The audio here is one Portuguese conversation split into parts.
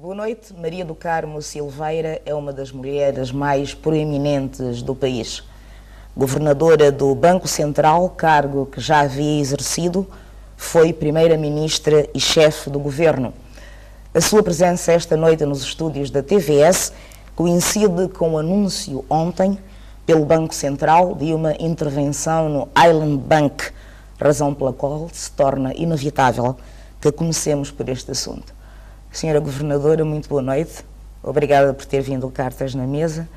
Boa noite. Maria do Carmo Silveira é uma das mulheres mais proeminentes do país. Governadora do Banco Central, cargo que já havia exercido, foi primeira-ministra e chefe do governo. A sua presença esta noite nos estúdios da TVS coincide com o anúncio ontem pelo Banco Central de uma intervenção no Island Bank, razão pela qual se torna inevitável que comecemos por este assunto. Senhora Governadora, muito boa noite. Obrigada por ter vindo cartas na mesa.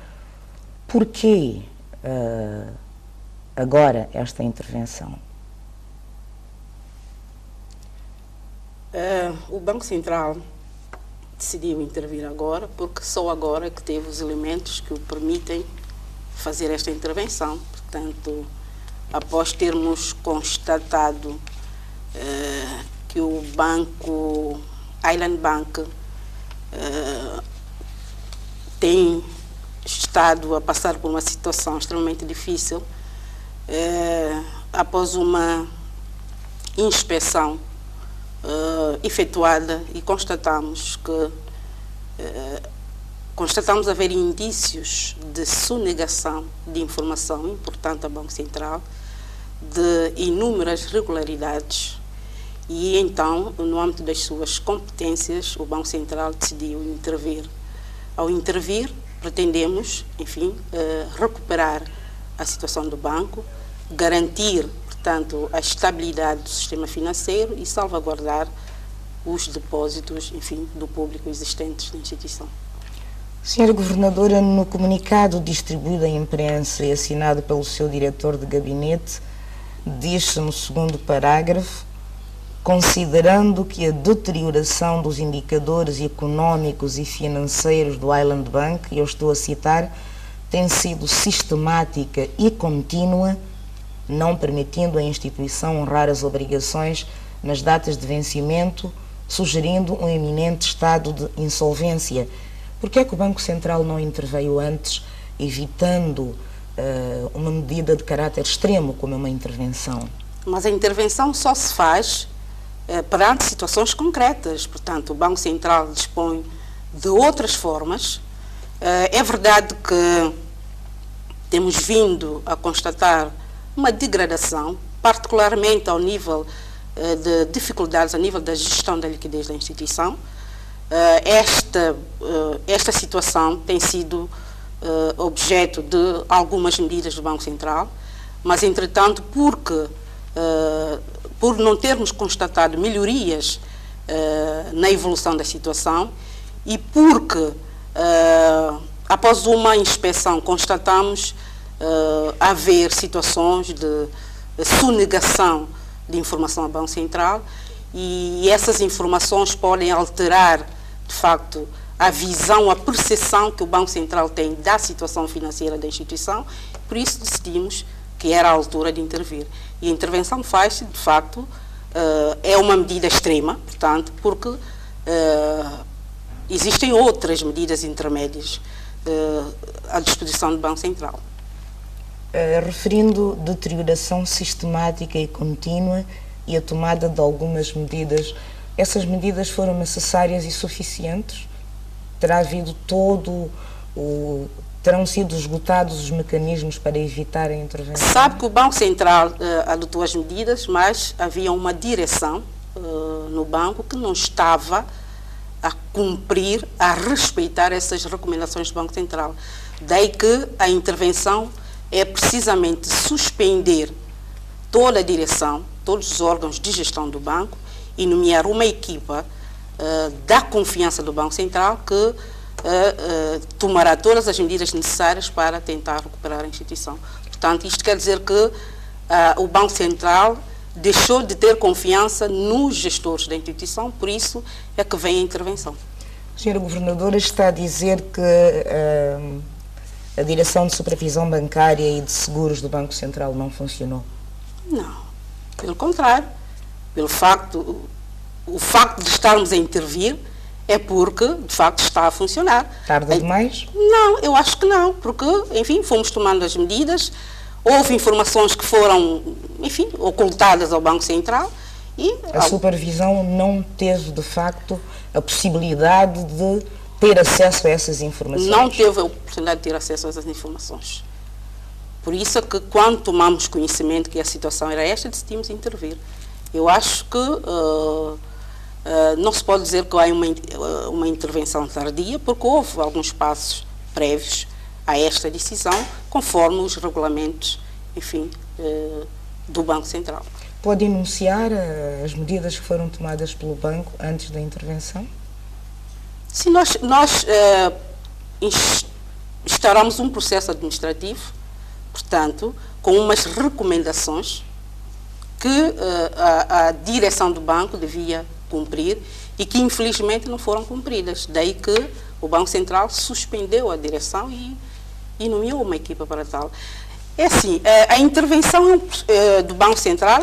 Porquê agora esta intervenção? O Banco Central decidiu intervir agora, porque só agora que teve os elementos que o permitem fazer esta intervenção. Portanto, após termos constatado que o banco Island Bank tem estado a passar por uma situação extremamente difícil, após uma inspeção efetuada e constatamos haver indícios de sonegação de informação importante ao Banco Central, de inúmeras irregularidades. E então, no âmbito das suas competências, o Banco Central decidiu intervir. Ao intervir, pretendemos, enfim, recuperar a situação do banco, garantir, portanto, a estabilidade do sistema financeiro e salvaguardar os depósitos, enfim, do público existentes na instituição. Senhora Governadora, no comunicado distribuído à imprensa e assinado pelo seu diretor de gabinete, diz-se no segundo parágrafo: considerando que a deterioração dos indicadores económicos e financeiros do Island Bank, e eu estou a citar, tem sido sistemática e contínua, não permitindo à instituição honrar as obrigações nas datas de vencimento, sugerindo um iminente estado de insolvência. Por que é que o Banco Central não interveio antes, evitando uma medida de caráter extremo, como uma intervenção? Mas a intervenção só se faz perante situações concretas. Portanto, o Banco Central dispõe de outras formas. É verdade que temos vindo a constatar uma degradação, particularmente ao nível de dificuldades, a nível da gestão da liquidez da instituição. Esta situação tem sido objeto de algumas medidas do Banco Central, mas, entretanto, por não termos constatado melhorias na evolução da situação e porque, após uma inspeção, constatamos haver situações de sonegação de informação ao Banco Central, e essas informações podem alterar, de facto, a visão, a percepção que o Banco Central tem da situação financeira da instituição. Por isso decidimos que era a altura de intervir. E a intervenção faz-se, de facto, é uma medida extrema, portanto, porque existem outras medidas intermédias à disposição do Banco Central. Referindo deterioração sistemática e contínua e a tomada de algumas medidas, essas medidas foram necessárias e suficientes? Terão sido esgotados os mecanismos para evitar a intervenção? Sabe que o Banco Central adotou as medidas, mas havia uma direção no banco que não estava a cumprir, a respeitar essas recomendações do Banco Central. Daí que a intervenção é precisamente suspender toda a direção, todos os órgãos de gestão do banco e nomear uma equipa da confiança do Banco Central que tomará todas as medidas necessárias para tentar recuperar a instituição. Portanto, isto quer dizer que o Banco Central deixou de ter confiança nos gestores da instituição, por isso é que vem a intervenção. Senhora Governadora, está a dizer que a Direção de Supervisão Bancária e de Seguros do Banco Central não funcionou? Não, pelo contrário. O facto de estarmos a intervir é porque, de facto, está a funcionar. Tarda demais? Não, eu acho que não, porque, enfim, fomos tomando as medidas, houve informações que foram, enfim, ocultadas ao Banco Central E a supervisão não teve, de facto, a possibilidade de ter acesso a essas informações? Não teve a oportunidade de ter acesso a essas informações. Por isso é que, quando tomamos conhecimento que a situação era esta, decidimos intervir. Eu acho que não se pode dizer que há uma intervenção tardia, porque houve alguns passos prévios a esta decisão, conforme os regulamentos, enfim, do Banco Central. Pode enunciar as medidas que foram tomadas pelo Banco antes da intervenção? Se nós instauramos um processo administrativo, portanto, com umas recomendações que a direção do banco devia cumprir e que, infelizmente, não foram cumpridas. Daí que o Banco Central suspendeu a direção e nomeou uma equipa para tal. É assim, a intervenção do Banco Central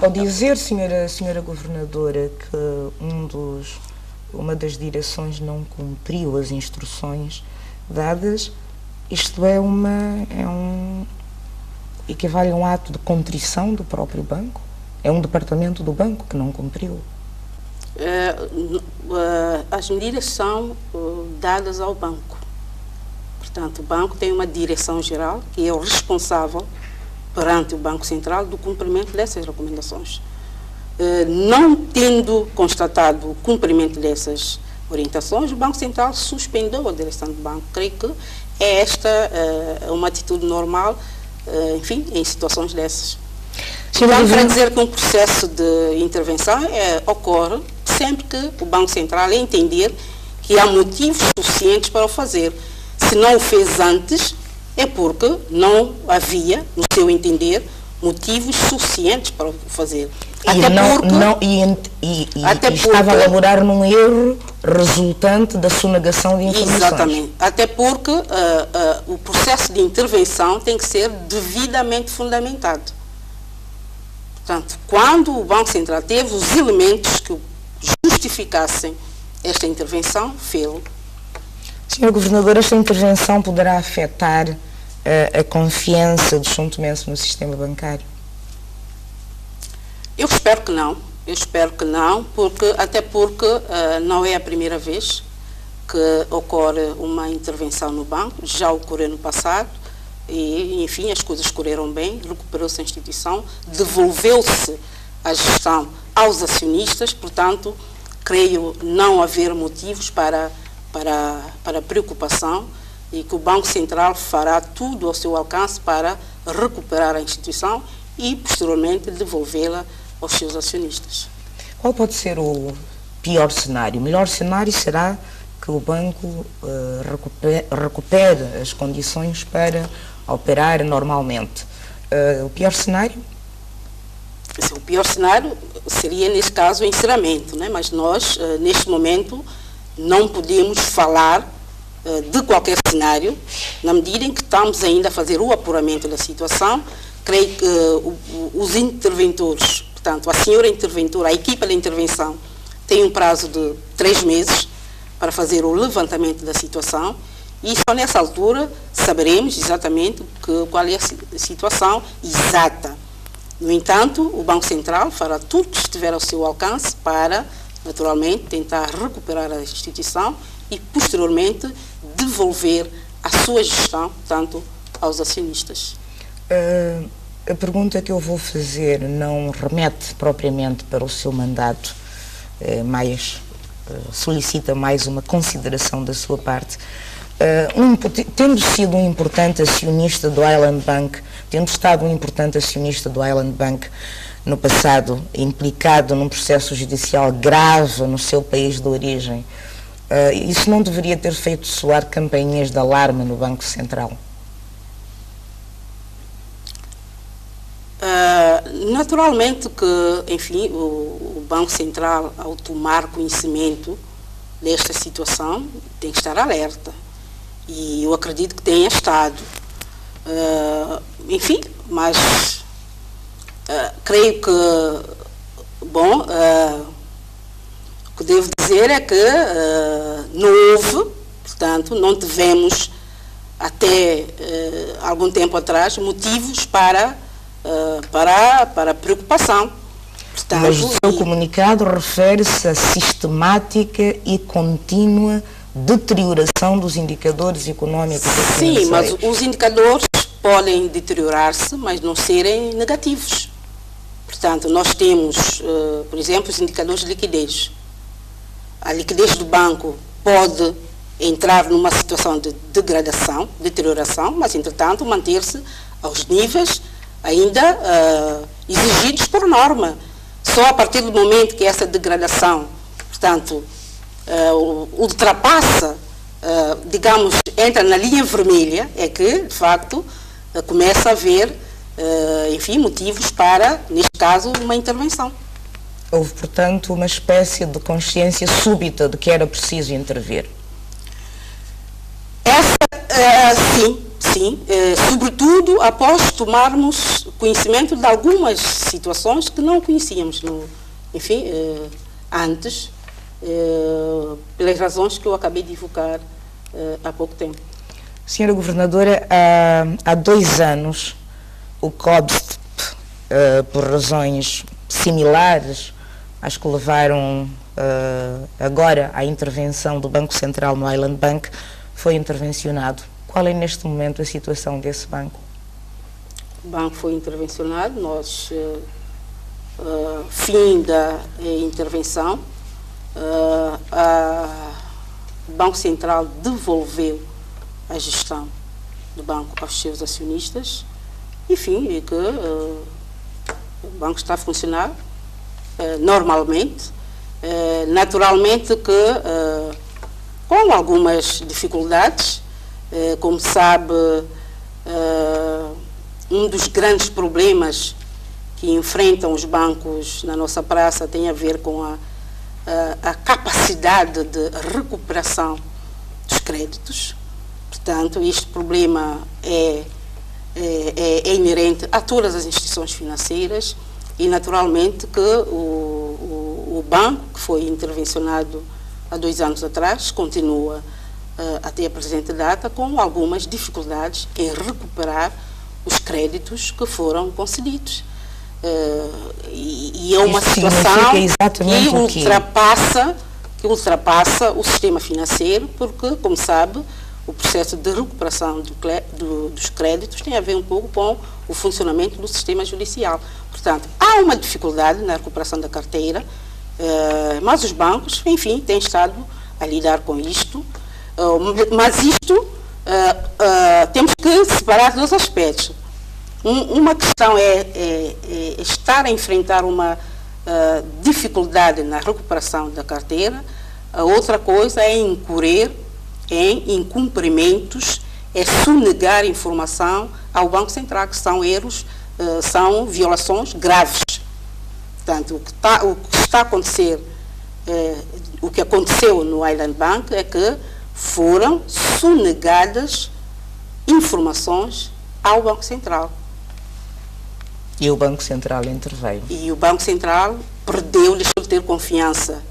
Ao dizer, senhora Governadora, que uma das direções não cumpriu as instruções dadas, isto equivale a um ato de contrição do próprio banco? É um departamento do banco que não cumpriu? As medidas são dadas ao banco. Portanto, o banco tem uma direção-geral que é o responsável perante o Banco Central do cumprimento dessas recomendações. Não tendo constatado o cumprimento dessas orientações, o Banco Central suspendeu a direção do banco. Creio que é esta uma atitude normal, enfim, em situações dessas. Então, para dizer que um processo de intervenção ocorre sempre que o Banco Central entender que há motivos suficientes para o fazer. Se não o fez antes, é porque não havia, no seu entender, motivos suficientes para o fazer. Estava a elaborar num erro resultante da sonegação de informações. Exatamente. Até porque o processo de intervenção tem que ser devidamente fundamentado. Portanto, quando o Banco Central teve os elementos que justificassem esta intervenção, fê-lo. Senhora Governadora, esta intervenção poderá afetar a confiança dos são-tomenses no sistema bancário? Eu espero que não. Eu espero que não, até porque não é a primeira vez que ocorre uma intervenção no banco, já ocorreu no passado e, enfim, as coisas correram bem, recuperou-se a instituição, devolveu-se a gestão aos acionistas, portanto, creio não haver motivos para preocupação e que o Banco Central fará tudo ao seu alcance para recuperar a instituição e, posteriormente, devolvê-la aos seus acionistas. Qual pode ser o pior cenário? O melhor cenário será que o banco recupere as condições para operar normalmente. O pior cenário? O pior cenário seria, nesse caso, o encerramento, né? Mas nós, neste momento, não podemos falar de qualquer cenário, na medida em que estamos ainda a fazer o apuramento da situação. Creio que os interventores, portanto, a senhora interventora, a equipa de intervenção, tem um prazo de 3 meses para fazer o levantamento da situação e só nessa altura saberemos exatamente qual é a situação exata. No entanto, o Banco Central fará tudo que estiver ao seu alcance para, naturalmente, tentar recuperar a instituição e, posteriormente, devolver a sua gestão, tanto aos acionistas. A pergunta que eu vou fazer não remete propriamente para o seu mandato, mas solicita mais uma consideração da sua parte. Tendo sido um importante acionista do Island Bank, tendo estado um importante acionista do Island Bank no passado, implicado num processo judicial grave no seu país de origem, isso não deveria ter feito soar campainhas de alarme no Banco Central? Naturalmente que, enfim, o Banco Central, ao tomar conhecimento desta situação, tem que estar alerta. E eu acredito que tenha estado. Enfim, mas creio que, bom, o que devo dizer é que não houve, portanto, não tivemos até algum tempo atrás motivos para para preocupação. Portanto, mas o seu comunicado refere-se à sistemática e contínua deterioração dos indicadores económicos e financeiros. Sim, mas os indicadores podem deteriorar-se, mas não serem negativos. Portanto, nós temos, por exemplo, os indicadores de liquidez. A liquidez do banco pode entrar numa situação de degradação, deterioração, mas, entretanto, manter-se aos níveis ainda exigidos por norma. Só a partir do momento que essa degradação, portanto, ultrapassa, digamos, entra na linha vermelha, é que, de facto, começa a haver, enfim, motivos para, neste caso, uma intervenção. Houve, portanto, uma espécie de consciência súbita de que era preciso intervir. Sim, sobretudo após tomarmos conhecimento de algumas situações que não conhecíamos, antes, pelas razões que eu acabei de divulgar há pouco tempo. Senhora Governadora, há 2 anos, o COBST, por razões similares às que levaram agora à intervenção do Banco Central no Island Bank, foi intervencionado. Qual é neste momento a situação desse banco? O banco foi intervencionado, nós, fim da intervenção, o Banco Central devolveu a gestão do banco aos seus acionistas, enfim, e que o banco está a funcionar normalmente, naturalmente que com algumas dificuldades. Como sabe, um dos grandes problemas que enfrentam os bancos na nossa praça tem a ver com a capacidade de recuperação dos créditos. Portanto, este problema é inerente a todas as instituições financeiras e, naturalmente, que o banco, que foi intervencionado há 2 anos atrás, continua até a presente data com algumas dificuldades em recuperar os créditos que foram concedidos. E é uma situação que ultrapassa o sistema financeiro, porque, como sabe, o processo de recuperação dos créditos tem a ver um pouco com o funcionamento do sistema judicial. Portanto, há uma dificuldade na recuperação da carteira, mas os bancos, enfim, têm estado a lidar com isto. Mas isto, temos que separar 2 aspectos. Uma questão é estar a enfrentar uma dificuldade na recuperação da carteira, a outra coisa é incorrer em incumprimentos, é sonegar informação ao Banco Central, que são erros, são violações graves. Portanto, o que está a acontecer, o que aconteceu no Island Bank é que foram sonegadas informações ao Banco Central. E o Banco Central interveio. E o Banco Central deixou de ter confiança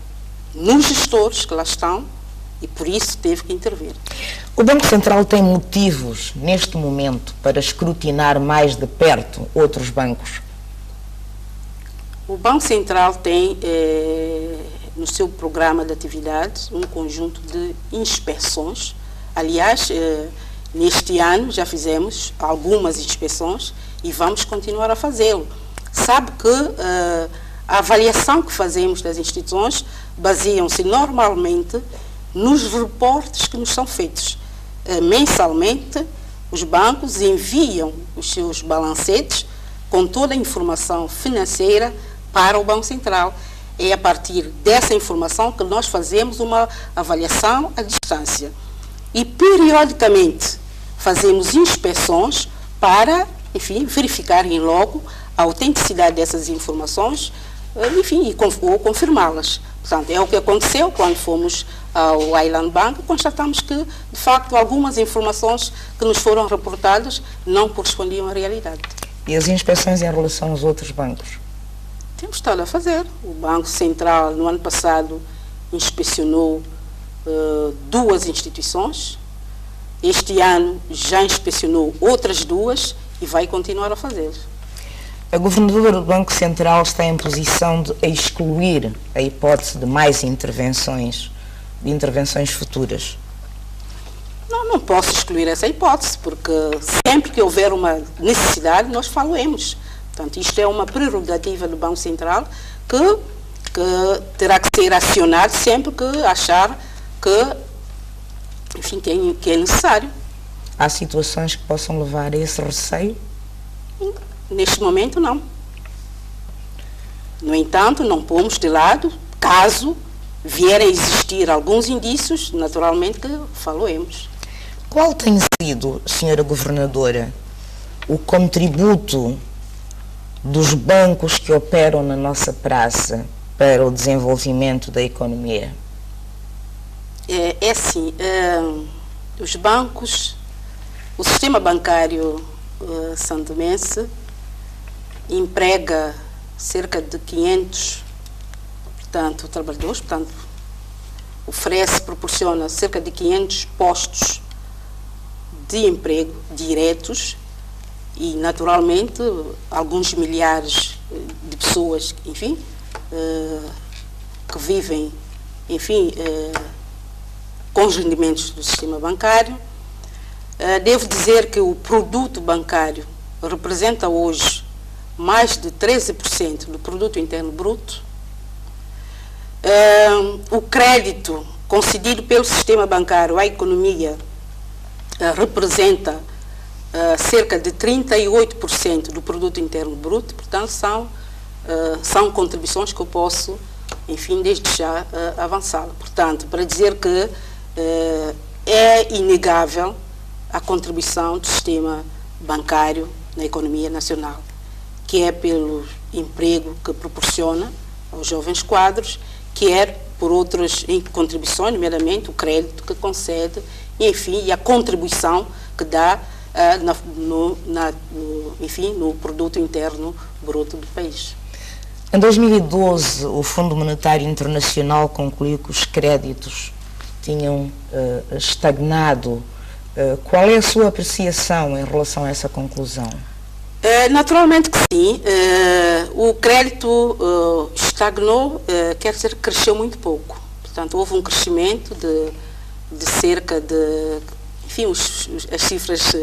nos gestores que lá estão e por isso teve que intervir. O Banco Central tem motivos, neste momento, para escrutinar mais de perto outros bancos? O Banco Central tem no seu programa de atividades um conjunto de inspeções. Aliás, neste ano já fizemos algumas inspeções e vamos continuar a fazê-lo. Sabe que a avaliação que fazemos das instituições baseiam-se normalmente nos reportes que nos são feitos. Mensalmente, os bancos enviam os seus balancetes com toda a informação financeira para o Banco Central. É a partir dessa informação que nós fazemos uma avaliação à distância. E, periodicamente, fazemos inspeções para, enfim, verificar em logo a autenticidade dessas informações, enfim, ou confirmá-las. Portanto, é o que aconteceu quando fomos ao Island Bank, constatamos que, de facto, algumas informações que nos foram reportadas não correspondiam à realidade. E as inspeções em relação aos outros bancos? Temos estado a fazer. O Banco Central, no ano passado, inspecionou 2 instituições. Este ano já inspecionou outras 2 e vai continuar a fazer. A governadora do Banco Central está em posição de excluir a hipótese de mais intervenções futuras? Não posso excluir essa hipótese, porque sempre que houver uma necessidade, nós falaremos. Portanto, isto é uma prerrogativa do Banco Central que terá que ser acionado sempre que achar que, enfim, que é necessário. Há situações que possam levar a esse receio? Neste momento, não. No entanto, não pomos de lado, caso vierem a existir alguns indícios, naturalmente que falaremos. Qual tem sido, senhora governadora, o contributo dos bancos que operam na nossa praça para o desenvolvimento da economia? É assim, os bancos, o sistema bancário santomense emprega cerca de 500, portanto, trabalhadores, portanto, proporciona cerca de 500 postos de emprego diretos e, naturalmente, alguns milhares de pessoas, enfim, que vivem, enfim, com os rendimentos do sistema bancário. Devo dizer que o produto bancário representa hoje mais de 13% do produto interno bruto. O crédito concedido pelo sistema bancário à economia representa cerca de 38% do produto interno bruto, portanto são contribuições que eu posso, enfim, desde já avançar. Portanto, para dizer que é inegável a contribuição do sistema bancário na economia nacional, que é pelo emprego que proporciona aos jovens quadros, quer por outras contribuições, nomeadamente o crédito que concede, e, enfim, a contribuição que dá no produto interno bruto do país. Em 2012, o Fundo Monetário Internacional concluiu que os créditos tinham estagnado. Qual é a sua apreciação em relação a essa conclusão? Naturalmente que sim. O crédito estagnou, quer dizer, cresceu muito pouco. Portanto, houve um crescimento de cerca de, enfim, as cifras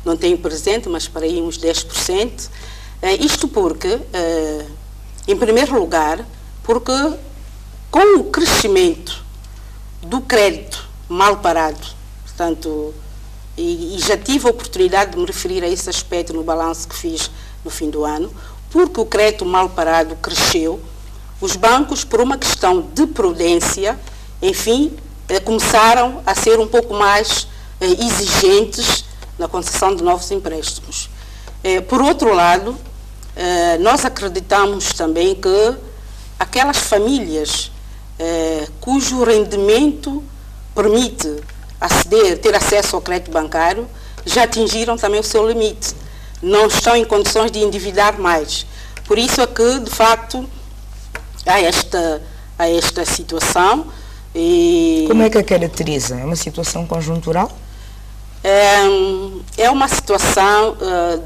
não tenho presente, mas para aí uns 10%. Isto porque, em primeiro lugar, porque com o crescimento do crédito mal parado, portanto, e já tive a oportunidade de me referir a esse aspecto no balanço que fiz no fim do ano, porque o crédito mal parado cresceu, os bancos, por uma questão de prudência, enfim, começaram a ser um pouco mais exigentes na concessão de novos empréstimos. Por outro lado, nós acreditamos também que aquelas famílias cujo rendimento permite ter acesso ao crédito bancário, já atingiram também o seu limite. Não estão em condições de endividar mais. Por isso é que, de facto, há esta situação. Como é que a caracteriza? É uma situação conjuntural? É uma situação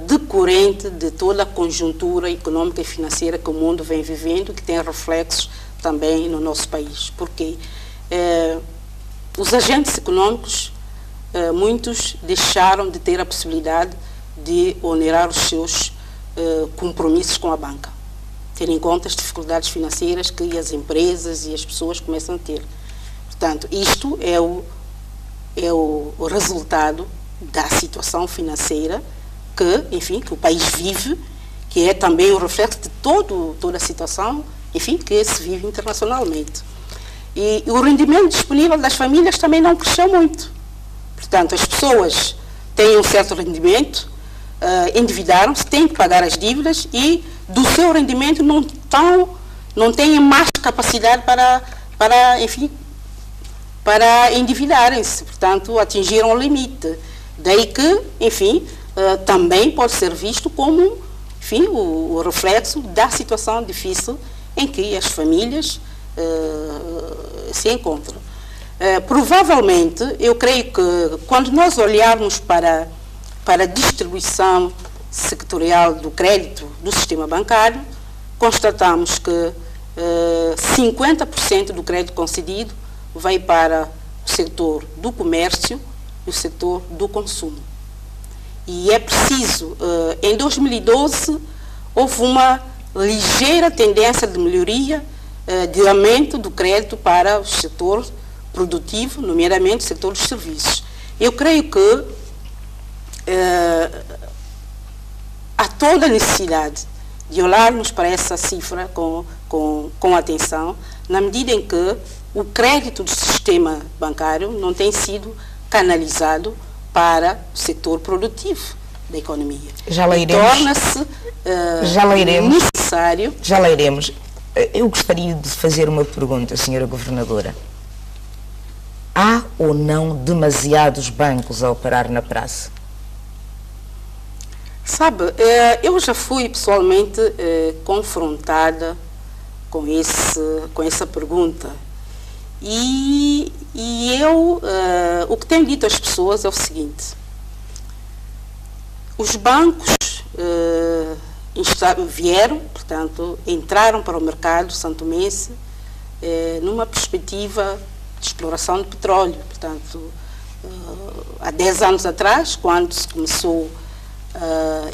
decorrente de toda a conjuntura econômica e financeira que o mundo vem vivendo, que tem reflexos também no nosso país. Porque os agentes econômicos, muitos deixaram de ter a possibilidade de onerar os seus compromissos com a banca, tendo em conta as dificuldades financeiras que as empresas e as pessoas começam a ter. Portanto, isto é o resultado da situação financeira que, enfim, que o país vive, que é também o reflexo de toda a situação, enfim, que se vive internacionalmente. E o rendimento disponível das famílias também não cresceu muito. Portanto, as pessoas têm um certo rendimento, endividaram-se, têm que pagar as dívidas e do seu rendimento não têm mais capacidade para endividarem-se. Portanto, atingiram o limite. Daí que, enfim, também pode ser visto como, enfim, o reflexo da situação difícil em que as famílias se encontram. Provavelmente, eu creio que quando nós olharmos para a distribuição sectorial do crédito do sistema bancário, constatamos que 50% do crédito concedido vai para o setor do comércio e o setor do consumo. E é preciso, em 2012, houve uma ligeira tendência de melhoria, de aumento do crédito para o setor produtivo, nomeadamente o setor dos serviços. Eu creio que há toda a necessidade de olharmos para essa cifra com atenção, na medida em que o crédito do sistema bancário não tem sido canalizado para o setor produtivo da economia. Já lá iremos. Torna-se necessário. Já lá iremos. Eu gostaria de fazer uma pergunta, Sra. Governadora. Há ou não demasiados bancos a operar na praça? Sabe, eu já fui pessoalmente confrontada com essa pergunta. E eu, o que tenho dito às pessoas é o seguinte: os bancos vieram, portanto, entraram para o mercado santomense numa perspectiva de exploração de petróleo. Portanto, há 10 anos atrás, quando se começou,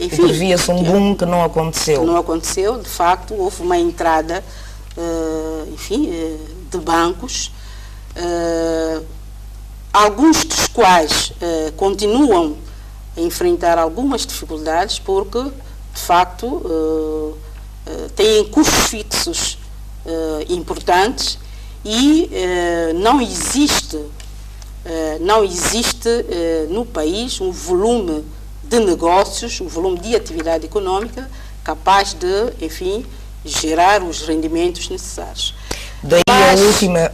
enfim... Previa-se um boom que não aconteceu. Não aconteceu, de facto, houve uma entrada, enfim, de bancos, alguns dos quais continuam a enfrentar algumas dificuldades porque, de facto, têm custos fixos importantes e não existe no país um volume de negócios, um volume de atividade econômica capaz de, enfim, gerar os rendimentos necessários. Daí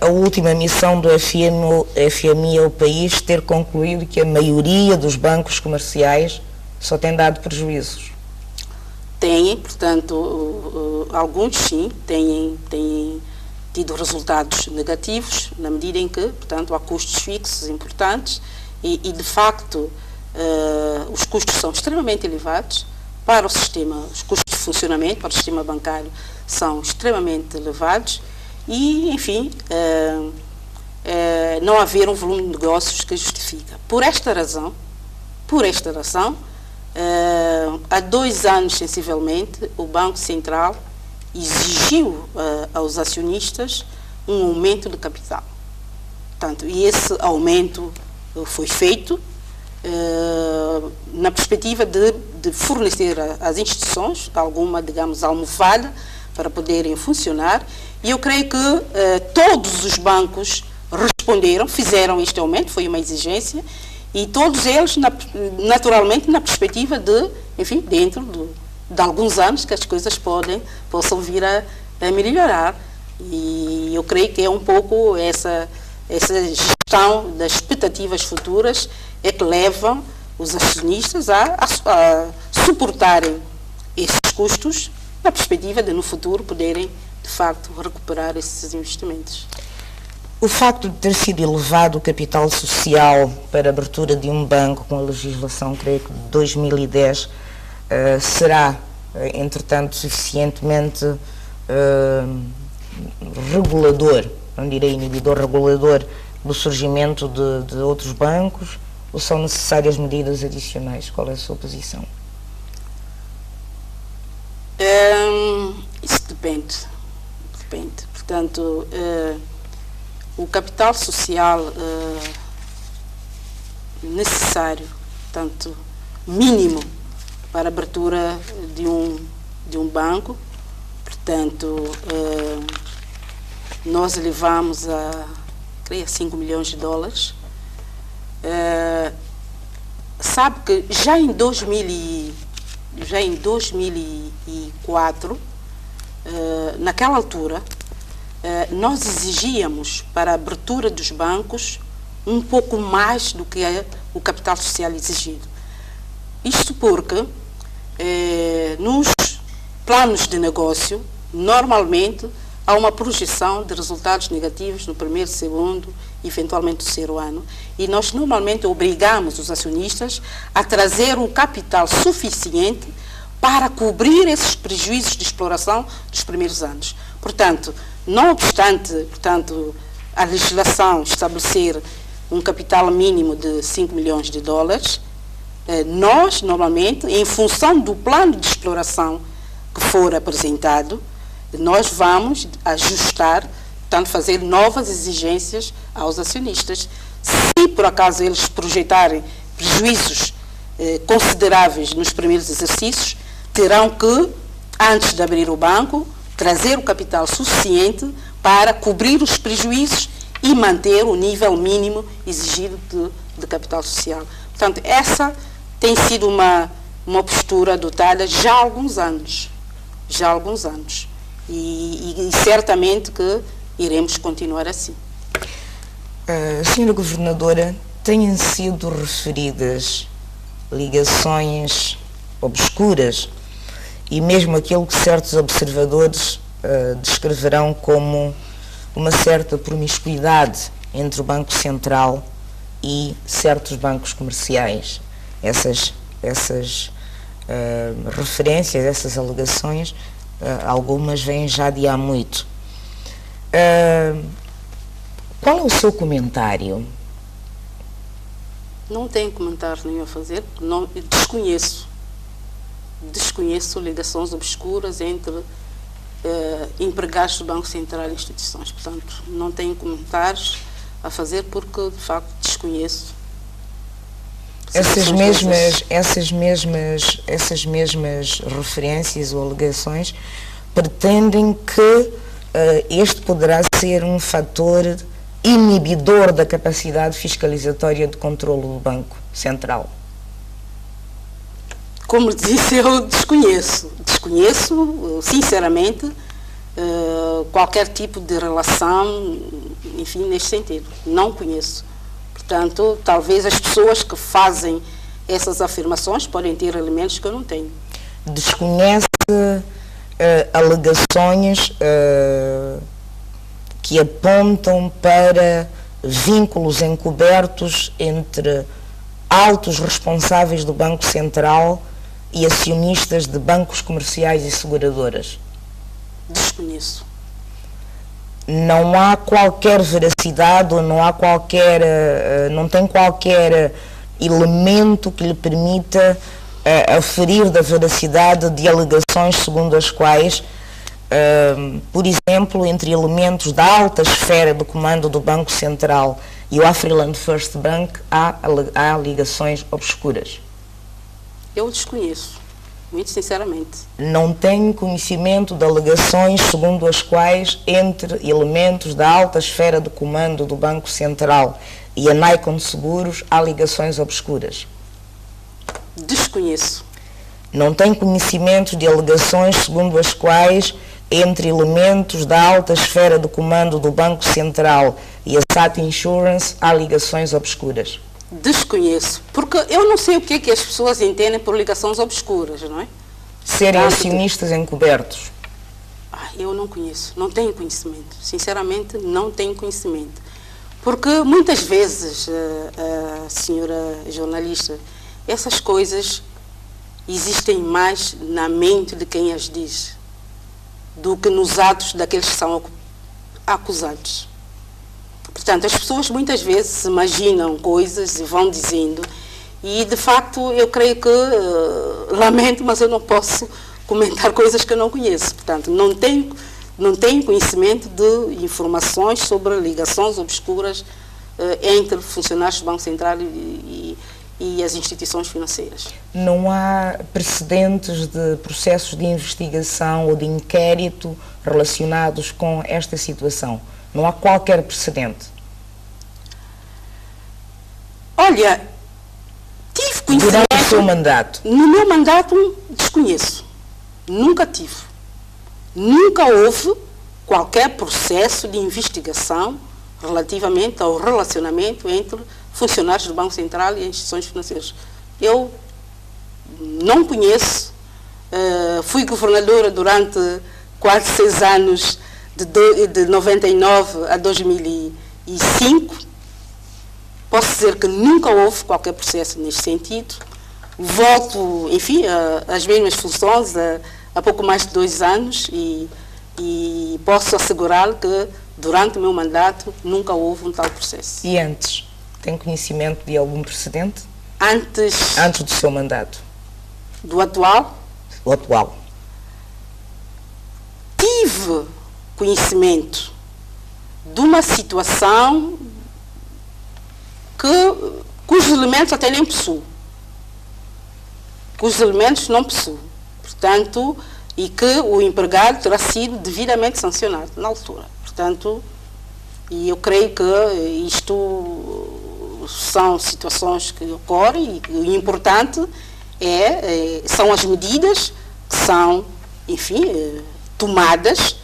a última missão do FMI ao país ter concluído que a maioria dos bancos comerciais só tem dado prejuízos. Têm, portanto, alguns sim, têm tido resultados negativos, na medida em que, portanto, há custos fixos importantes e de facto, os custos são extremamente elevados para o sistema, os custos de funcionamento para o sistema bancário são extremamente elevados e, enfim, não haver um volume de negócios que justifica. Por esta razão, há 2 anos, sensivelmente, o Banco Central exigiu aos acionistas um aumento de capital. Portanto, e esse aumento foi feito na perspectiva de fornecer às instituições alguma, digamos, almofada para poderem funcionar. E eu creio que todos os bancos responderam, fizeram este aumento, foi uma exigência, e todos eles, naturalmente, na perspectiva de, enfim, dentro de alguns anos que as coisas possam vir a melhorar. E eu creio que é um pouco essa gestão das expectativas futuras é que levam os acionistas a suportarem esses custos na perspectiva de, no futuro, poderem, de facto, recuperar esses investimentos. O facto de ter sido elevado o capital social para a abertura de um banco com a legislação, creio que de 2010, será, entretanto, suficientemente regulador, não direi inibidor, regulador do surgimento de outros bancos, ou são necessárias medidas adicionais? Qual é a sua posição? Isso depende. Portanto, o capital social necessário, portanto, mínimo para a abertura de um banco, portanto, nós elevamos a, creio, 5 milhões de dólares. Sabe que já em 2004, naquela altura, nós exigíamos para a abertura dos bancos um pouco mais do que o capital social exigido. Isto porque nos planos de negócio, normalmente, há uma projeção de resultados negativos no primeiro, segundo eventualmente o terceiro ano, e nós normalmente obrigamos os acionistas a trazer o capital suficiente para cobrir esses prejuízos de exploração dos primeiros anos. Portanto, não obstante, a legislação estabelecer um capital mínimo de 5 milhões de dólares, nós, normalmente, em função do plano de exploração que for apresentado, nós vamos ajustar, portanto, fazer novas exigências aos acionistas. Se, por acaso, eles projetarem prejuízos consideráveis nos primeiros exercícios, terão que, antes de abrir o banco, trazer o capital suficiente para cobrir os prejuízos e manter o nível mínimo exigido de capital social. Portanto, essa tem sido uma postura adotada já há alguns anos. E certamente que iremos continuar assim. Senhora Governadora, têm sido referidas ligações obscuras e mesmo aquilo que certos observadores descreverão como uma certa promiscuidade entre o Banco Central e certos bancos comerciais. Essas referências, essas alegações, algumas vêm já de há muito. Qual é o seu comentário? Não tenho comentário nenhum a fazer, desconheço ligações obscuras entre empregados do Banco Central e instituições. Portanto, não tenho comentários a fazer porque, de facto, desconheço. Essas mesmas referências ou alegações pretendem que este poderá ser um fator inibidor da capacidade fiscalizatória de controlo do Banco Central. Como disse, eu desconheço, sinceramente, qualquer tipo de relação, enfim, neste sentido. Não conheço. Portanto, talvez as pessoas que fazem essas afirmações podem ter elementos que eu não tenho. Desconhece alegações que apontam para vínculos encobertos entre altos responsáveis do Banco Central e acionistas de bancos comerciais e seguradoras? Desconheço. Não há qualquer veracidade ou não tem qualquer elemento que lhe permita aferir da veracidade de alegações segundo as quais, por exemplo, entre elementos da alta esfera do comando do Banco Central e o Afriland First Bank há ligações obscuras? Eu desconheço, muito sinceramente. Não tenho conhecimento de alegações segundo as quais, entre elementos da alta esfera do comando do Banco Central e a Nicon Seguros, há ligações obscuras? Desconheço. Não tenho conhecimento de alegações segundo as quais, entre elementos da alta esfera do comando do Banco Central e a SAT Insurance, há ligações obscuras? Desconheço, porque eu não sei o que é que as pessoas entendem por ligações obscuras, não é? Serem acionistas encobertos? Eu não conheço, não tenho conhecimento. Sinceramente, não tenho conhecimento. Porque muitas vezes, a senhora jornalista, essas coisas existem mais na mente de quem as diz do que nos atos daqueles que são acusados. Portanto, as pessoas muitas vezes imaginam coisas e vão dizendo, e de facto eu creio que, lamento, mas eu não posso comentar coisas que eu não conheço. Portanto, não tenho conhecimento de informações sobre ligações obscuras entre funcionários do Banco Central e as instituições financeiras. Não há precedentes de processos de investigação ou de inquérito relacionados com esta situação? Não há qualquer precedente? Olha, tive conhecimento... Durante o seu mandato? No meu mandato, desconheço. Nunca tive. Nunca houve qualquer processo de investigação relativamente ao relacionamento entre funcionários do Banco Central e instituições financeiras. Eu não conheço. Fui governadora durante quase 6 anos, de 99 a 2005, posso dizer que nunca houve qualquer processo neste sentido. Volto, enfim, às mesmas funções há pouco mais de 2 anos e posso assegurar que durante o meu mandato nunca houve um tal processo. E antes? Tem conhecimento de algum precedente? Antes do seu mandato? Do atual? O atual. Tive conhecimento de uma situação cujos elementos até nem possuo. Cujos elementos não possuo. Portanto, e que o empregado terá sido devidamente sancionado na altura. Portanto, e eu creio que isto são situações que ocorrem e o importante são as medidas que são, enfim, tomadas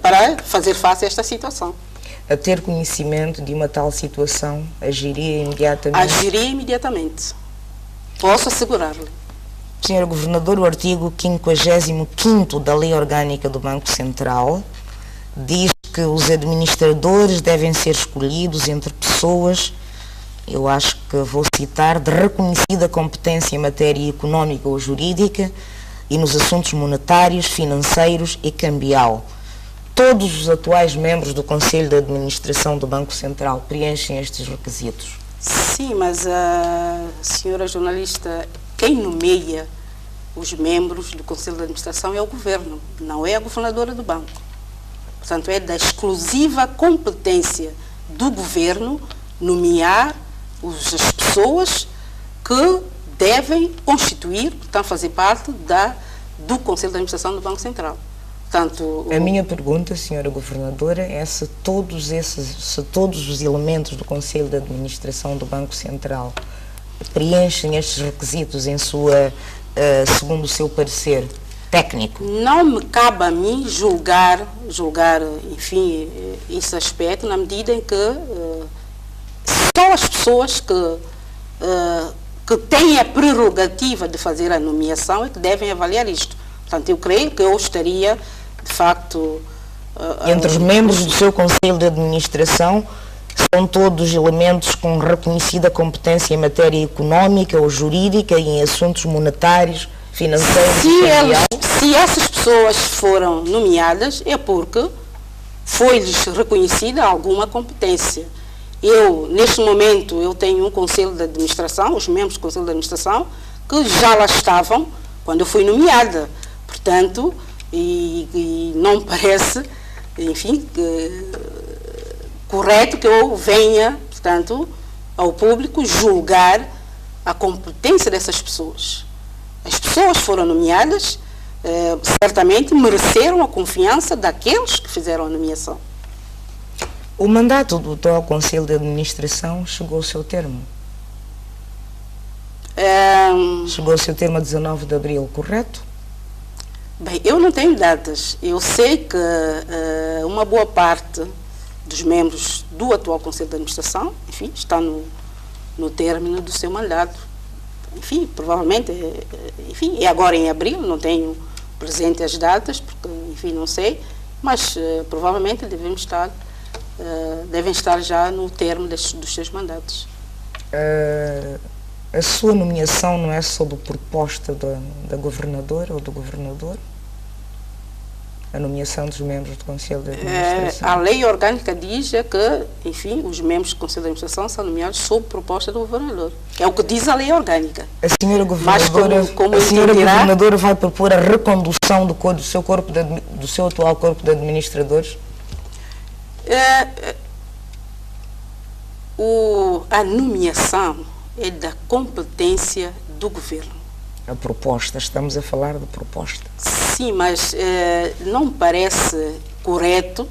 para fazer face a esta situação. A ter conhecimento de uma tal situação, agiria imediatamente? Agiria imediatamente. Posso assegurar-lhe. Senhora Governadora, o artigo 55º da Lei Orgânica do Banco Central diz que os administradores devem ser escolhidos entre pessoas, eu acho que vou citar, de reconhecida competência em matéria económica ou jurídica e nos assuntos monetários, financeiros e cambial. Todos os atuais membros do Conselho de Administração do Banco Central preenchem estes requisitos? Sim, mas a senhora jornalista, quem nomeia os membros do Conselho de Administração é o Governo, não é a governadora do banco. Portanto, é da exclusiva competência do Governo nomear as pessoas que devem constituir, portanto, fazer parte do Conselho de Administração do Banco Central. Portanto, a minha pergunta, senhora Governadora, é se todos os elementos do Conselho de Administração do Banco Central preenchem estes requisitos segundo o seu parecer técnico. Não me cabe a mim julgar, enfim, esse aspecto, na medida em que só as pessoas que têm a prerrogativa de fazer a nomeação é que devem avaliar isto. Portanto, eu creio que eu estaria, de facto... Entre os membros do seu Conselho de Administração, são todos elementos com reconhecida competência em matéria económica ou jurídica e em assuntos monetários, financeiros e cambiais? Se essas pessoas foram nomeadas, é porque foi-lhes reconhecida alguma competência. Neste momento, eu tenho um Conselho de Administração, os membros do Conselho de Administração, que já lá estavam quando eu fui nomeada. Portanto, e não me parece, enfim, correto que eu venha, portanto, ao público julgar a competência dessas pessoas. As pessoas foram nomeadas, certamente mereceram a confiança daqueles que fizeram a nomeação. O mandato do atual Conselho de Administração chegou ao seu termo? Chegou ao seu termo a 19 de abril, correto? Bem, eu não tenho datas. Eu sei que uma boa parte dos membros do atual Conselho de Administração, enfim, está no término do seu mandato. Enfim, provavelmente, enfim, é agora em abril, não tenho presente as datas, porque, enfim, não sei, mas provavelmente devem estar já no termo dos seus mandatos. A sua nomeação não é sob proposta da governadora ou do governador? A nomeação dos membros do Conselho de Administração? A lei orgânica diz que, enfim, os membros do Conselho de Administração são nomeados sob proposta do governador. É o que diz a lei orgânica. A senhora governadora vai propor a recondução do seu atual corpo de administradores? A nomeação é da competência do governo. A proposta, estamos a falar de proposta. Sim, mas não me parece correto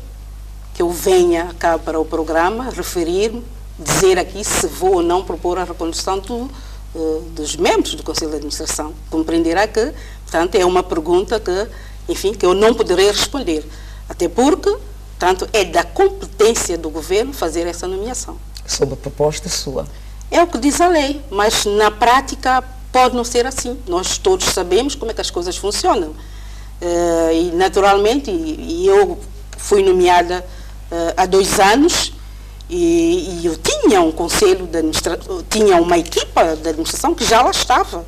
que eu venha cá para o programa referir-me, dizer aqui se vou ou não propor a recondução dos membros do Conselho de Administração. Compreenderá que, portanto, é uma pergunta que, enfim, que eu não poderei responder. Até porque, portanto, é da competência do governo fazer essa nomeação. Sob a proposta sua? É o que diz a lei, mas na prática pode não ser assim. Nós todos sabemos como é que as coisas funcionam. E naturalmente, eu fui nomeada há 2 anos E eu tinha um conselho de administração, tinha uma equipa de administração que já lá estava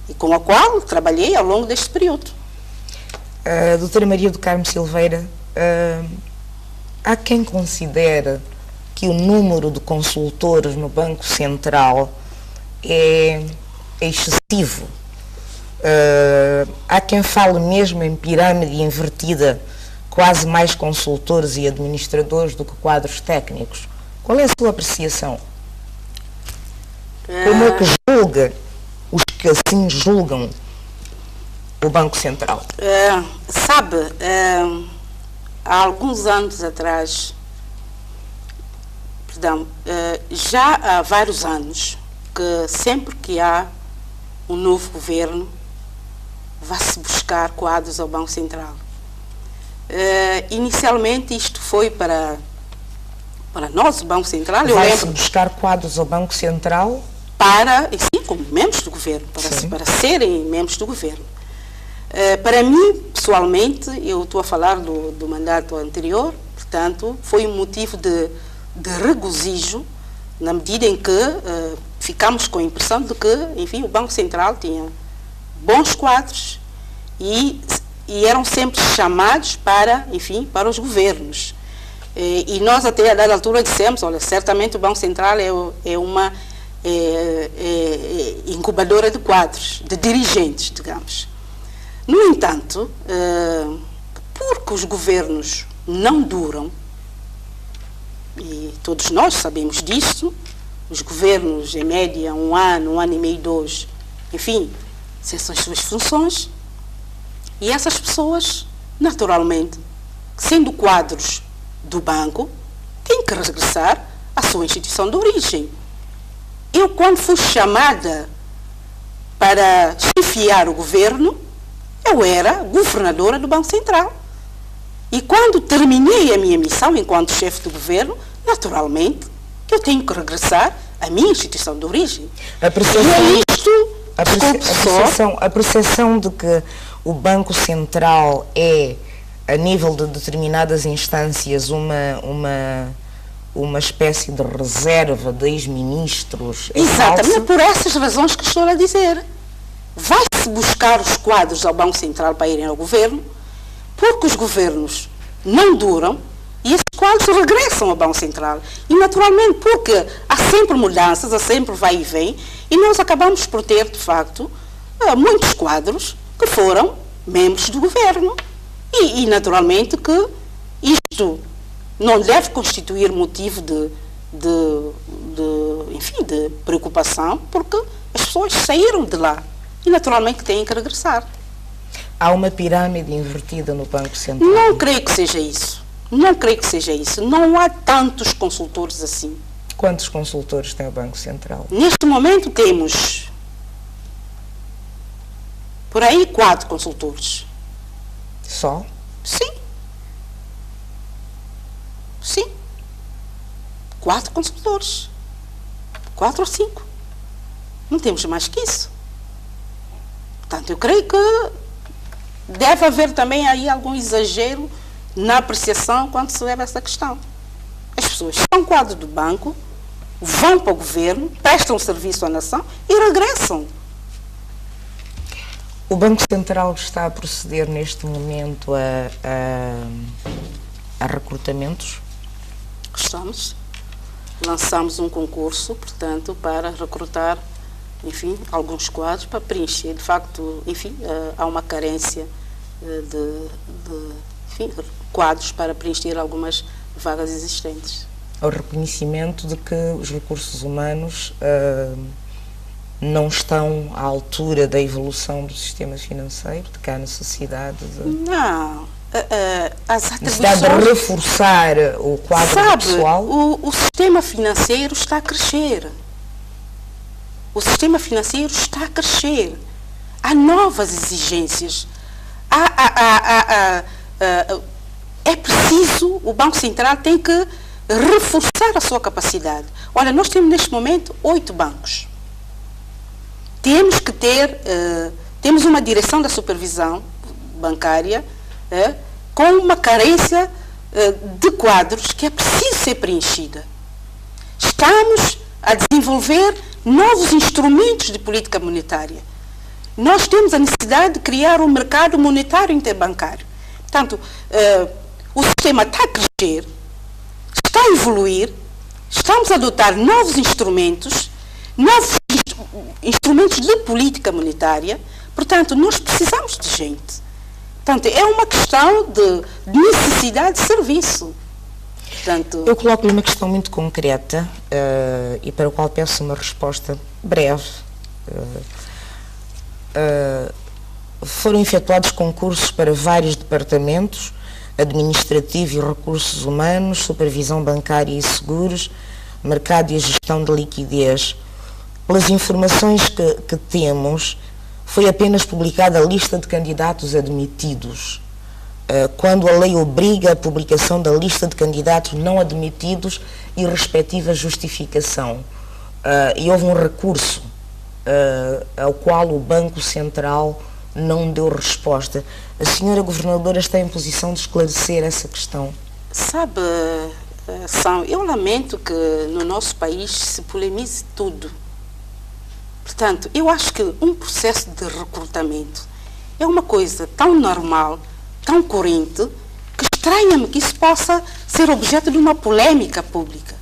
e com a qual trabalhei ao longo deste período. Doutora Maria do Carmo Silveira, há quem considere que o número de consultores no Banco Central é excessivo. Há quem fale mesmo em pirâmide invertida, quase mais consultores e administradores do que quadros técnicos. Qual é a sua apreciação? Como é que julga os que assim julgam o Banco Central? Sabe, há alguns anos atrás, já há vários anos, que sempre que há um novo governo, vai-se buscar quadros ao Banco Central. Inicialmente isto foi para nós, o Banco Central. Vai-se buscar quadros ao Banco Central? Sim, como membros do governo, para serem membros do governo. Para mim, pessoalmente, eu estou a falar do mandato anterior, portanto, foi um motivo de regozijo, na medida em que ficamos com a impressão de que, enfim, o Banco Central tinha bons quadros e eram sempre chamados para os governos. E nós até a dada altura dissemos, olha, certamente o Banco Central é uma incubadora de quadros, de dirigentes, digamos. No entanto, porque os governos não duram, e todos nós sabemos disso, os governos, em média, um ano e meio, 2, enfim, cessam as suas funções, e essas pessoas, naturalmente, sendo quadros do banco, têm que regressar à sua instituição de origem. Eu, quando fui chamada para chefiar o governo, eu era governadora do Banco Central. E quando terminei a minha missão enquanto chefe do governo, naturalmente, eu tenho que regressar à minha instituição de origem. A percepção de que o Banco Central é, a nível de determinadas instâncias, uma espécie de reserva de ex-ministros. Exatamente, por essas razões que estou a dizer. Vai-se buscar os quadros ao Banco Central para irem ao governo, porque os governos não duram e esses quadros regressam ao Banco Central. E, naturalmente, porque há sempre mudanças, há sempre vai e vem, e nós acabamos por ter, de facto, muitos quadros que foram membros do governo. E naturalmente, que isto não deve constituir motivo de preocupação, porque as pessoas saíram de lá e, naturalmente, têm que regressar. Há uma pirâmide invertida no Banco Central? Não creio que seja isso. Não creio que seja isso. Não há tantos consultores assim. Quantos consultores tem o Banco Central? Neste momento temos, por aí, 4 consultores. Só? Sim. Sim. 4 consultores. 4 ou 5. Não temos mais que isso. Portanto, eu creio que deve haver também aí algum exagero na apreciação quando se leva a essa questão. As pessoas são quadros do banco, vão para o governo, prestam serviço à nação e regressam. O Banco Central está a proceder neste momento a recrutamentos? Estamos. Lançamos um concurso, portanto, para recrutar, enfim, alguns quadros para preencher. De facto, enfim, há uma carência de quadros para preencher algumas vagas existentes. O reconhecimento de que os recursos humanos não estão à altura da evolução do sistema financeiro, de que há necessidade de... Não. As necessidade de reforçar o quadro pessoal? O sistema financeiro está a crescer. O sistema financeiro está a crescer. Há novas exigências. É preciso, o Banco Central tem que reforçar a sua capacidade. Olha, nós temos neste momento 8 bancos. Temos que ter, temos uma direção da supervisão bancária com uma carência de quadros que é preciso ser preenchida. estamos a desenvolver novos instrumentos de política monetária. Nós temos a necessidade de criar um mercado monetário interbancário. Portanto, o sistema está a crescer, está a evoluir, estamos a adotar novos instrumentos de política monetária. Portanto, nós precisamos de gente. Portanto, é uma questão de necessidade de serviço. Portanto, eu coloco-lhe uma questão muito concreta e para a qual peço uma resposta breve. Foram efetuados concursos para vários departamentos, administrativo e recursos humanos, supervisão bancária e seguros, mercado e gestão de liquidez. Pelas informações que temos, foi apenas publicada a lista de candidatos admitidos, quando a lei obriga a publicação da lista de candidatos não admitidos e respectiva justificação. E houve um recurso ao qual o Banco Central não deu resposta. A senhora governadora está em posição de esclarecer essa questão? Sabe, eu lamento que no nosso país se polemize tudo. Portanto, eu acho que um processo de recrutamento é uma coisa tão normal, tão corrente, que estranha-me que isso possa ser objeto de uma polêmica pública.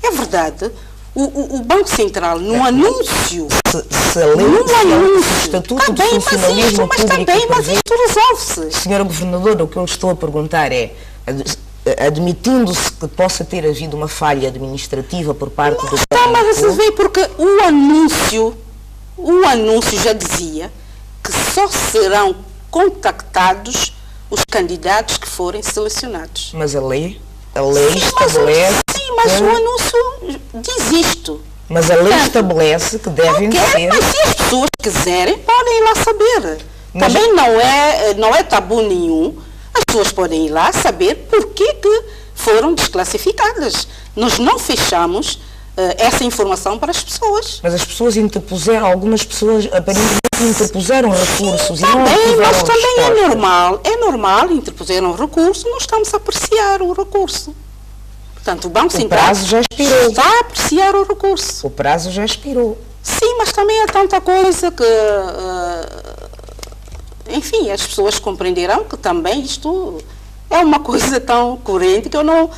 É verdade, o Banco Central, num anúncio... O Estatuto de Funcionalismo Público... Mas isto resolve-se. Senhora Governadora, o que eu estou a perguntar é, admitindo-se que possa ter havido uma falha administrativa por parte do Banco... Não está a resolver, porque o anúncio já dizia que só serão contactados os candidatos que forem selecionados. Mas a lei estabelece... Sim, mas o anúncio diz isto. Mas a lei estabelece que devem ser... Mas se as pessoas quiserem, podem ir lá saber. Mas também não é tabu nenhum. As pessoas podem ir lá saber por que foram desclassificadas. Nós não fechamos essa informação para as pessoas. Mas as pessoas interpuseram, algumas pessoas aparentemente interpuseram recursos. Mas também é normal, interpuseram recurso, nós estamos a apreciar o recurso. Portanto, o Banco Central prazo já expirou. Está a apreciar o recurso. O prazo já expirou. Sim, mas também é tanta coisa que, enfim, as pessoas compreenderão que também isto é uma coisa tão corrente que eu não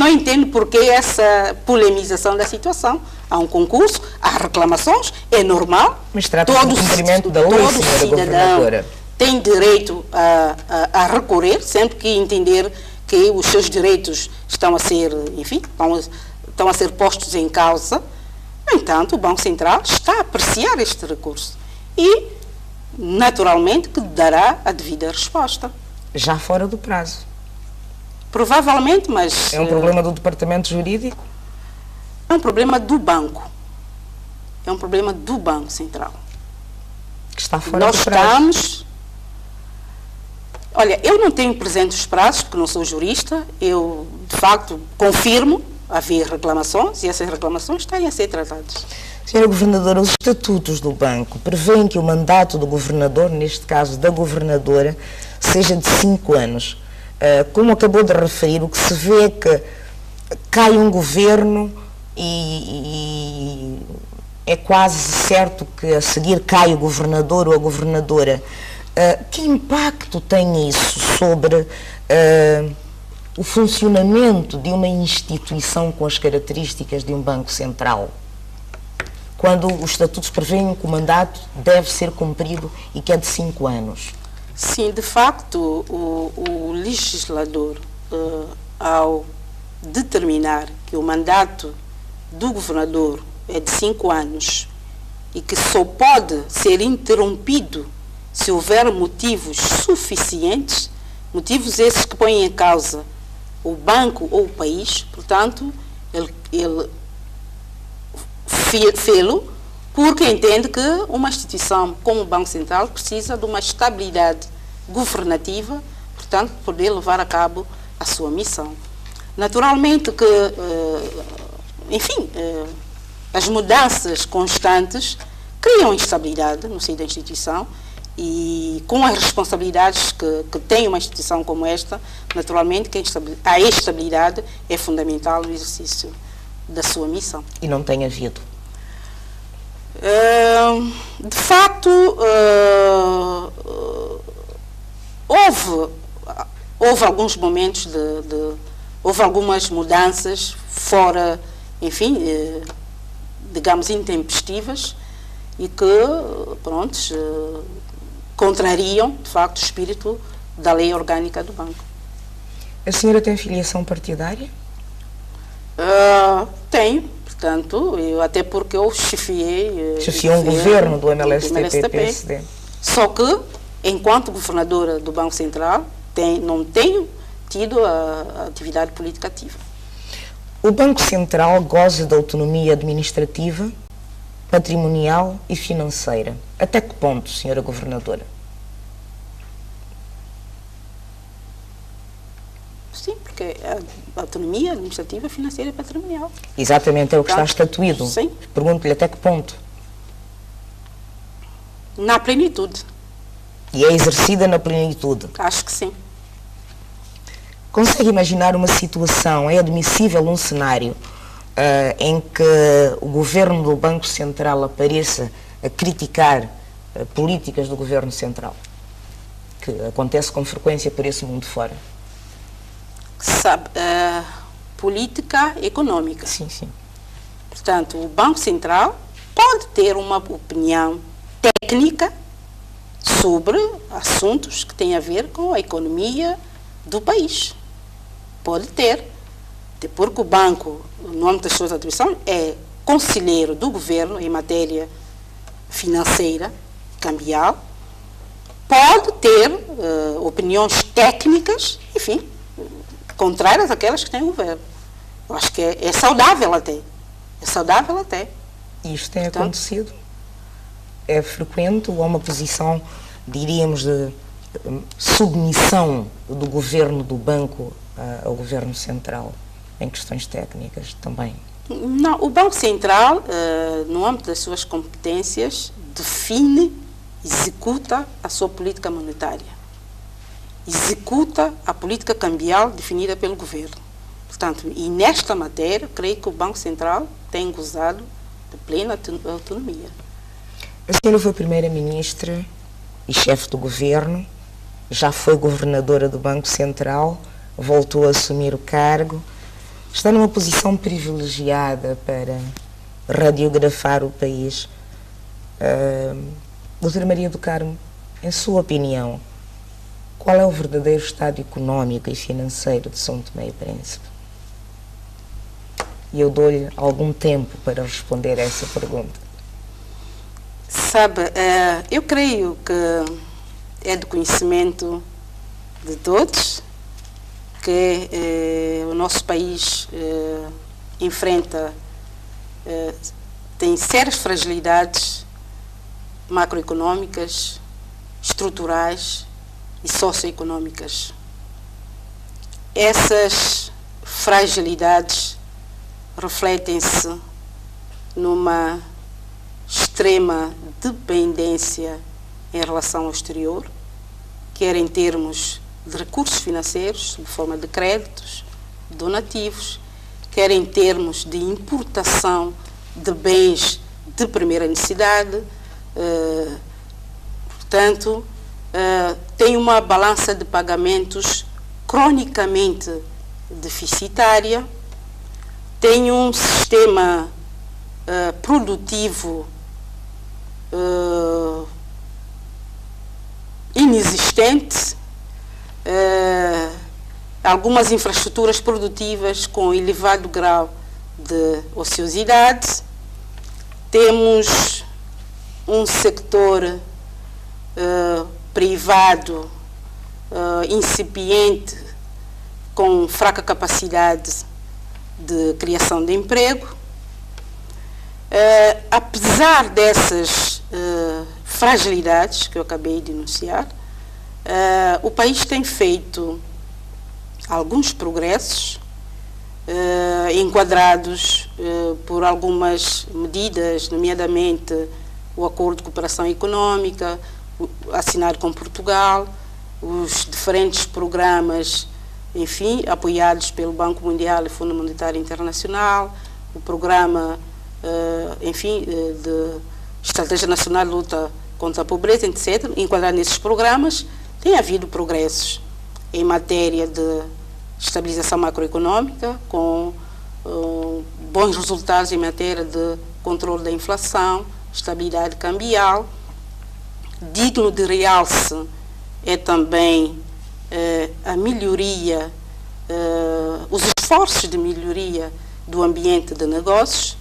entendo por que essa polemização da situação. Há um concurso, há reclamações, é normal. Mas trata-se do cumprimento da lei, senhora governadora. Tem direito a recorrer, sempre que entender que os seus direitos estão a ser, enfim, estão a ser postos em causa. No entanto, o Banco Central está a apreciar este recurso e, naturalmente, que dará a devida resposta. Já fora do prazo. Provavelmente, mas... É um problema do departamento jurídico? É um problema do banco. É um problema do Banco Central. Que está fora do prazo. Estamos... Olha, eu não tenho presente os prazos, porque não sou jurista. Eu, de facto, confirmo haver reclamações e essas reclamações têm a ser tratadas. Senhora Governadora, os estatutos do banco prevêem que o mandato do governador, neste caso da governadora, seja de 5 anos. Como acabou de referir, o que se vê é que cai um governo e é quase certo que a seguir cai o governador ou a governadora. Que impacto tem isso sobre o funcionamento de uma instituição com as características de um Banco Central? Quando os estatutos prevêem que o mandato deve ser cumprido e que é de 5 anos. Sim, de facto, o legislador, ao determinar que o mandato do governador é de 5 anos e que só pode ser interrompido se houver motivos suficientes, motivos esses que põem em causa o banco ou o país, portanto, ele fê-lo porque entende que uma instituição como o Banco Central precisa de uma estabilidade governativa, portanto, poder levar a cabo a sua missão. Naturalmente que, enfim, as mudanças constantes criam instabilidade no seio da instituição e com as responsabilidades que tem uma instituição como esta, naturalmente que a estabilidade é fundamental no exercício da sua missão. E não tem havido? De facto, houve alguns momentos houve algumas mudanças fora, enfim, digamos, intempestivas e que, pronto, contrariam, de facto, o espírito da lei orgânica do banco. A senhora tem filiação partidária? Tenho, portanto, até porque eu chefiei um governo do MLSTP-PSD. Só que, enquanto governadora do Banco Central, não tenho tido a atividade política ativa. O Banco Central goza de autonomia administrativa, patrimonial e financeira. Até que ponto, senhora governadora? Sim, porque a autonomia administrativa, financeira e patrimonial. Exatamente, é o que está estatuído. Sim. Pergunto-lhe até que ponto. Na plenitude. E é exercida na plenitude? Acho que sim. Consegue imaginar uma situação, é admissível um cenário em que o governo do Banco Central apareça a criticar políticas do governo central? Que acontece com frequência por esse mundo fora. Sabe, política econômica. Sim, sim. Portanto, o Banco Central pode ter uma opinião técnica sobre assuntos que têm a ver com a economia do país. Pode ter, até porque o banco, no âmbito das suas atribuições, é conselheiro do governo em matéria financeira, cambial, pode ter opiniões técnicas, enfim, contrárias àquelas que tem o governo. Eu acho que é saudável até. É saudável até. E isto tem acontecido? É frequente ou há uma posição, diríamos, de submissão do governo do banco ao governo central em questões técnicas também? Não, o Banco Central, no âmbito das suas competências, define, executa a sua política monetária, executa a política cambial definida pelo governo. Portanto, e nesta matéria, creio que o Banco Central tem gozado de plena autonomia. A senhora foi primeira-ministra e chefe do governo, já foi governadora do Banco Central, voltou a assumir o cargo, está numa posição privilegiada para radiografar o país. Doutora Maria do Carmo, em sua opinião, qual é o verdadeiro estado económico e financeiro de São Tomé e Príncipe? E eu dou-lhe algum tempo para responder a essa pergunta. Sabe, eu creio que é de conhecimento de todos que o nosso país enfrenta, tem sérias fragilidades macroeconômicas, estruturais e socioeconômicas. Essas fragilidades refletem-se numa extrema dependência em relação ao exterior, quer em termos de recursos financeiros, de forma de créditos, donativos, quer em termos de importação de bens de primeira necessidade. Portanto, tem uma balança de pagamentos cronicamente deficitária, tem um sistema produtivo inexistente, algumas infraestruturas produtivas com elevado grau de ociosidade, temos um sector privado incipiente com fraca capacidade de criação de emprego. Apesar dessas fragilidades que eu acabei de enunciar, o país tem feito alguns progressos enquadrados por algumas medidas, nomeadamente o Acordo de Cooperação Econômica, assinado com Portugal, os diferentes programas, enfim, apoiados pelo Banco Mundial e Fundo Monetário Internacional, o programa, enfim, de Estratégia Nacional de Luta contra a Pobreza, etc., enquadrar nesses programas, tem havido progressos em matéria de estabilização macroeconômica, com bons resultados em matéria de controle da inflação, estabilidade cambial. Digno de realce é também a melhoria, os esforços de melhoria do ambiente de negócios,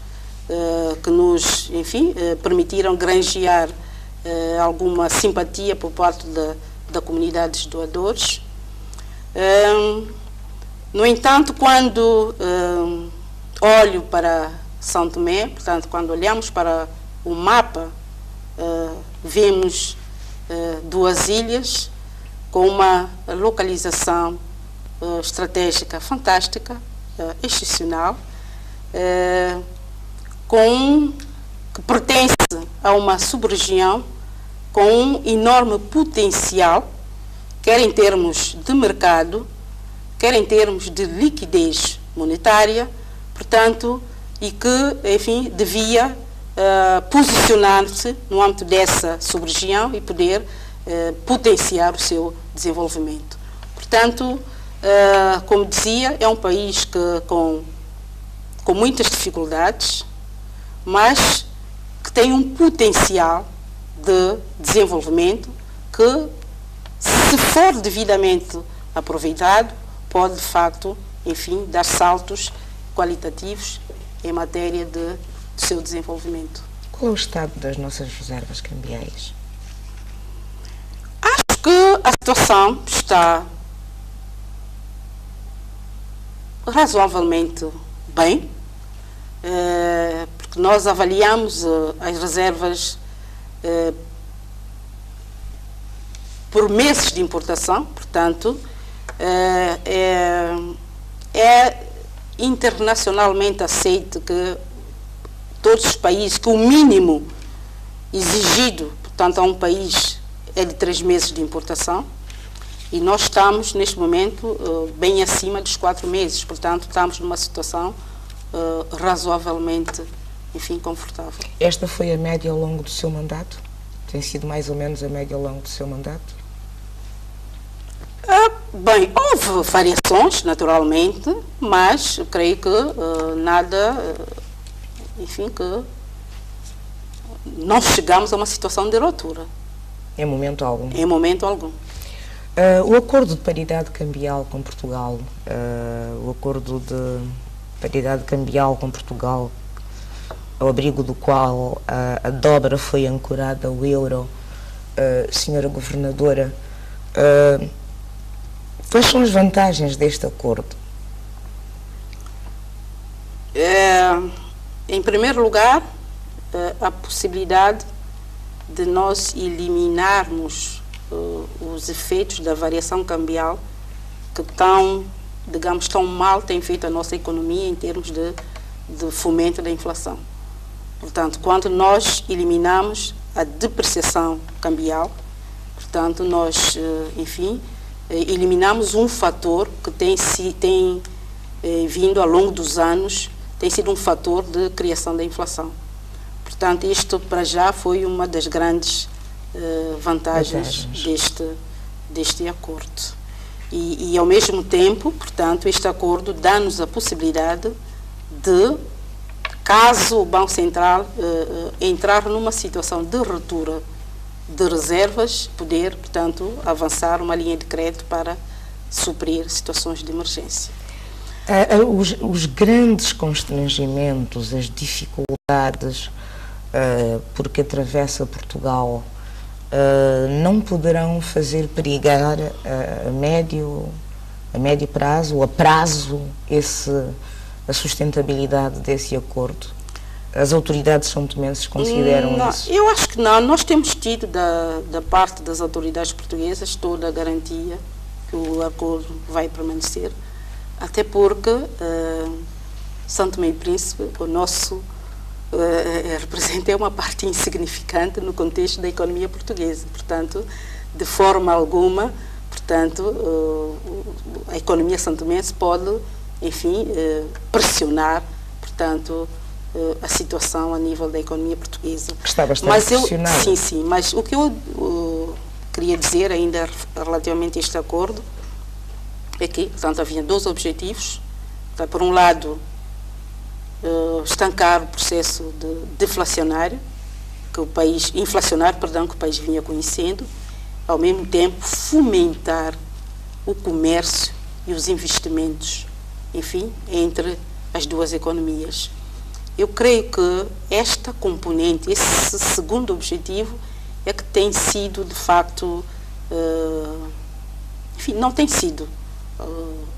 que nos, enfim, permitiram granjear alguma simpatia por parte da comunidade dos doadores. No entanto, quando olho para São Tomé, portanto, quando olhamos para o mapa, vemos duas ilhas com uma localização estratégica fantástica, excepcional, que pertence a uma sub-região com um enorme potencial, quer em termos de mercado, quer em termos de liquidez monetária, portanto, e que, enfim, devia posicionar-se no âmbito dessa sub-região e poder potenciar o seu desenvolvimento. Portanto, como dizia, é um país que com muitas dificuldades, mas que tem um potencial de desenvolvimento que, se for devidamente aproveitado, pode, de facto, enfim, dar saltos qualitativos em matéria de seu desenvolvimento. Qual é o estado das nossas reservas cambiais? Acho que a situação está razoavelmente bem, porque nós avaliamos as reservas por meses de importação, portanto, é internacionalmente aceito que todos os países, que o mínimo exigido, portanto, a um país é de 3 meses de importação, e nós estamos, neste momento, bem acima dos 4 meses, portanto, estamos numa situação razoavelmente, enfim, confortável. Esta foi a média ao longo do seu mandato? Tem sido mais ou menos a média ao longo do seu mandato? Bem, houve variações, naturalmente, mas eu creio que nada, enfim, que não chegamos a uma situação de ruptura. Em momento algum? Em momento algum. O acordo de paridade cambial com Portugal, ao abrigo do qual a dobra foi ancorada ao euro, senhora Governadora, quais são as vantagens deste acordo? Em primeiro lugar, a possibilidade de nós eliminarmos os efeitos da variação cambial que tão mal tem feito a nossa economia em termos de fomento da inflação. Portanto, quando nós eliminamos a depreciação cambial, portanto, nós, enfim, eliminamos um fator que tem vindo ao longo dos anos, tem sido um fator de criação da inflação. Portanto, isto para já foi uma das grandes vantagens deste acordo. E ao mesmo tempo, portanto, este acordo dá-nos a possibilidade de, caso o Banco Central entrar numa situação de ruptura de reservas, poder, portanto, avançar uma linha de crédito para suprir situações de emergência. Os grandes constrangimentos, as dificuldades porque atravessa Portugal não poderão fazer perigar a médio prazo ou a prazo a sustentabilidade desse acordo? As autoridades são-tomenses consideram isso? Eu acho que não. Nós temos tido da parte das autoridades portuguesas toda a garantia que o acordo vai permanecer, até porque São Tomé e Príncipe, o nosso representa uma parte insignificante no contexto da economia portuguesa. Portanto, de forma alguma, portanto, a economia santomense pode, enfim, pressionar, portanto, a situação a nível da economia portuguesa. Que está bastante pressionada. Sim, mas o que eu queria dizer ainda relativamente a este acordo é que, portanto, havia dois objetivos. Então, por um lado, estancar o processo deflacionário, que o país vinha conhecendo, ao mesmo tempo fomentar o comércio e os investimentos, enfim, entre as duas economias. Eu creio que esta componente, esse segundo objetivo, é que tem sido, de facto, enfim, não tem sido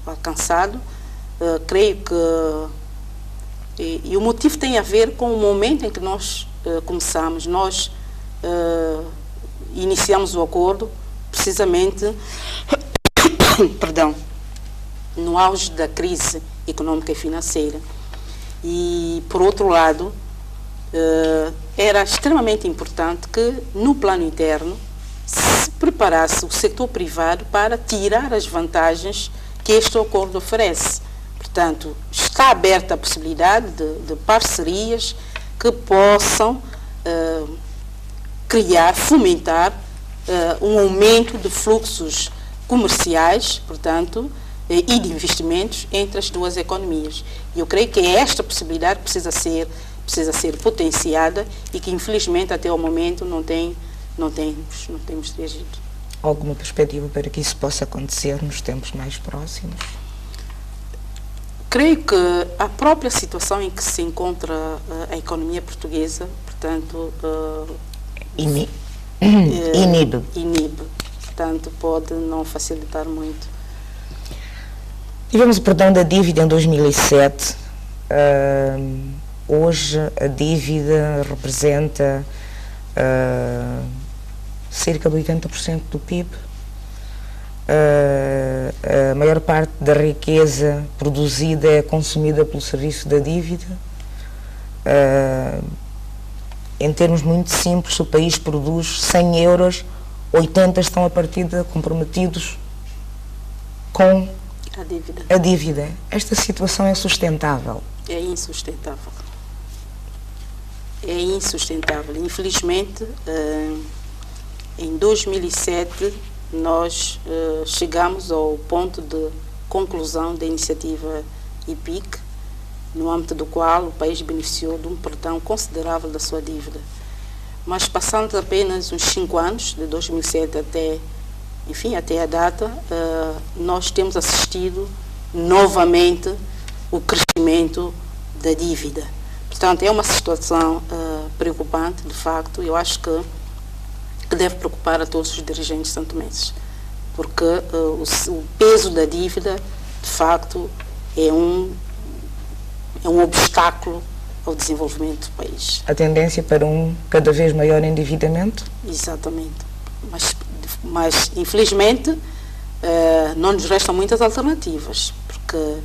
alcançado. Creio que, e o motivo tem a ver com o momento em que nós começamos, nós iniciamos o acordo precisamente, perdão, no auge da crise econômica e financeira. E, por outro lado, era extremamente importante que, no plano interno, se preparasse o setor privado para tirar as vantagens que este acordo oferece. Portanto, está aberta a possibilidade de parcerias que possam fomentar um aumento de fluxos comerciais, portanto, e de investimentos entre as duas economias. E eu creio que é esta possibilidade que precisa ser potenciada e que, infelizmente, até o momento não temos reagido. Alguma perspectiva para que isso possa acontecer nos tempos mais próximos? Creio que a própria situação em que se encontra a economia portuguesa, portanto, inibe. Portanto, pode não facilitar muito. Tivemos o perdão da dívida em 2007. Hoje a dívida representa cerca de 80% do PIB. A maior parte da riqueza produzida é consumida pelo serviço da dívida. Em termos muito simples, o país produz 100 euros, 80 estão a partida comprometidos com a dívida. Esta situação é sustentável? É insustentável. É insustentável. Infelizmente, em 2007, nós chegamos ao ponto de conclusão da iniciativa IPIC, no âmbito do qual o país beneficiou de um perdão considerável da sua dívida. Mas passando apenas uns 5 anos, de 2007 até a data, nós temos assistido novamente o crescimento da dívida. Portanto, é uma situação preocupante, de facto. Eu acho que deve preocupar a todos os dirigentes santomenses, porque o peso da dívida, de facto, é um obstáculo ao desenvolvimento do país. A tendência para um cada vez maior endividamento? Exatamente. Mas infelizmente, não nos restam muitas alternativas, porque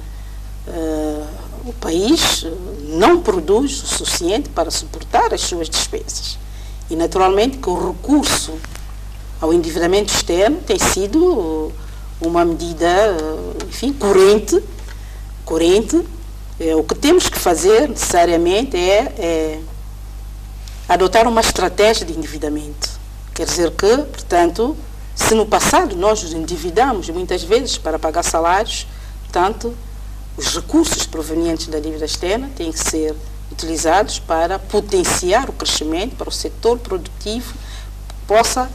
o país não produz o suficiente para suportar as suas despesas. E, naturalmente, que o recurso ao endividamento externo tem sido uma medida, enfim, corrente. O que temos que fazer, necessariamente, é adotar uma estratégia de endividamento. Quer dizer que, portanto, se no passado nós nos endividamos muitas vezes para pagar salários, portanto, os recursos provenientes da dívida externa têm que ser utilizados para potenciar o crescimento, para o setor produtivo possa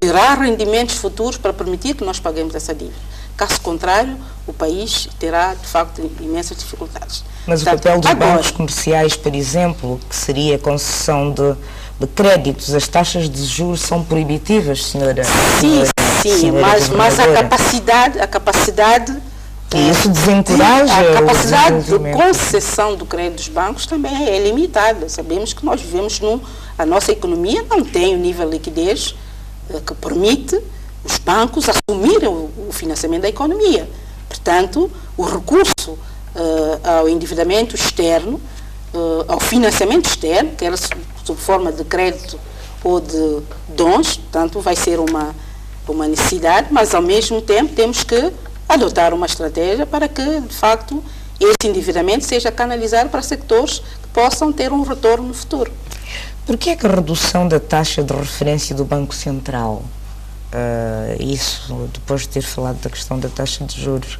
gerar rendimentos futuros para permitir que nós paguemos essa dívida. Caso contrário, o país terá, de facto, imensas dificuldades. Mas portanto, o papel dos bancos comerciais, por exemplo, que seria a concessão de créditos, as taxas de juros são proibitivas, senhora? Sim, mas a capacidade e isso desencoraja a capacidade de concessão do crédito dos bancos também é limitada. Sabemos que nós vivemos a nossa economia não tem o nível de liquidez que permite os bancos assumirem o financiamento da economia. Portanto, o recurso ao endividamento externo, ao financiamento externo, quer sob forma de crédito ou de dons, portanto, vai ser uma necessidade, mas ao mesmo tempo temos que adotar uma estratégia para que, de facto, esse endividamento seja canalizado para sectores que possam ter um retorno no futuro. Por que é que a redução da taxa de referência do Banco Central, isso depois de ter falado da questão da taxa de juros,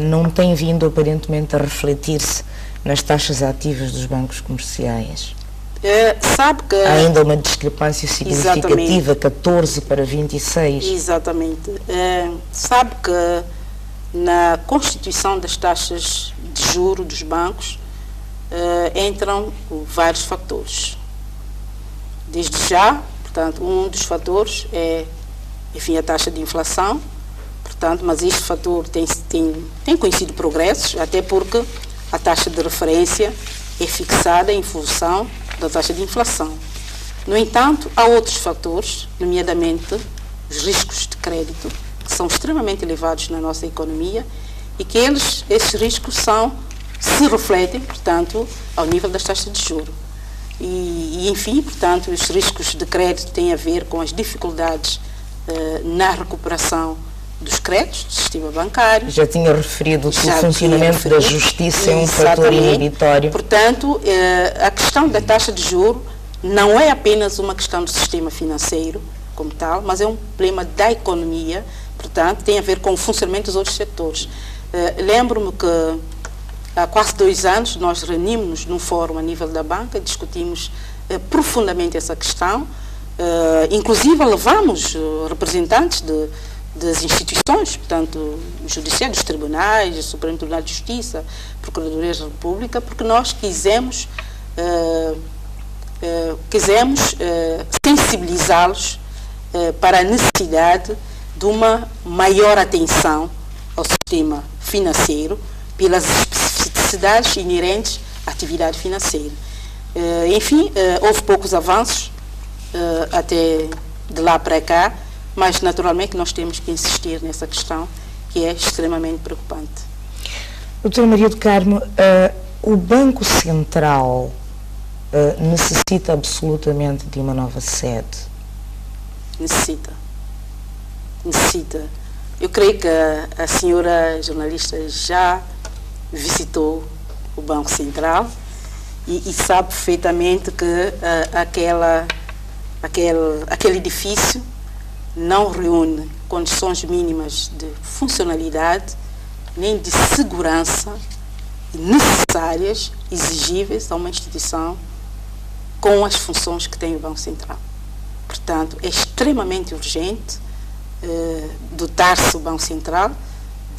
não tem vindo aparentemente a refletir-se nas taxas ativas dos bancos comerciais? Sabe que há ainda uma discrepância significativa, 14 para 26. Exatamente. Sabe que na constituição das taxas de juros dos bancos entram vários fatores. Desde já, portanto, um dos fatores é, enfim, a taxa de inflação, portanto, mas este fator tem conhecido progressos, até porque a taxa de referência é fixada em função da taxa de inflação. No entanto, há outros fatores, nomeadamente os riscos de crédito, que são extremamente elevados na nossa economia e que esses riscos se refletem, portanto, ao nível das taxas de juros. E, enfim, portanto, os riscos de crédito têm a ver com as dificuldades na recuperação dos créditos do sistema bancário. Já tinha referido que o funcionamento da justiça é um fator inibitório. Portanto, a questão da taxa de juros não é apenas uma questão do sistema financeiro como tal, mas é um problema da economia, portanto, tem a ver com o funcionamento dos outros setores. Lembro-me que há quase 2 anos nós reunimos-nos num fórum a nível da banca, discutimos profundamente essa questão, inclusive levamos representantes das instituições, portanto, o Judiciário, dos tribunais, o Supremo Tribunal de Justiça, Procuradoria da República, porque nós quisemos sensibilizá-los para a necessidade de uma maior atenção ao sistema financeiro pelas especificidades inerentes à atividade financeira. Enfim, houve poucos avanços até de lá para cá, mas naturalmente nós temos que insistir nessa questão, que é extremamente preocupante. Doutora Maria do Carmo, o Banco Central necessita absolutamente de uma nova sede? Necessita. Eu creio que a senhora jornalista já visitou o Banco Central e sabe perfeitamente que aquele edifício não reúne condições mínimas de funcionalidade nem de segurança necessárias, exigíveis a uma instituição com as funções que tem o Banco Central. Portanto, é extremamente urgente dotar-se o Banco Central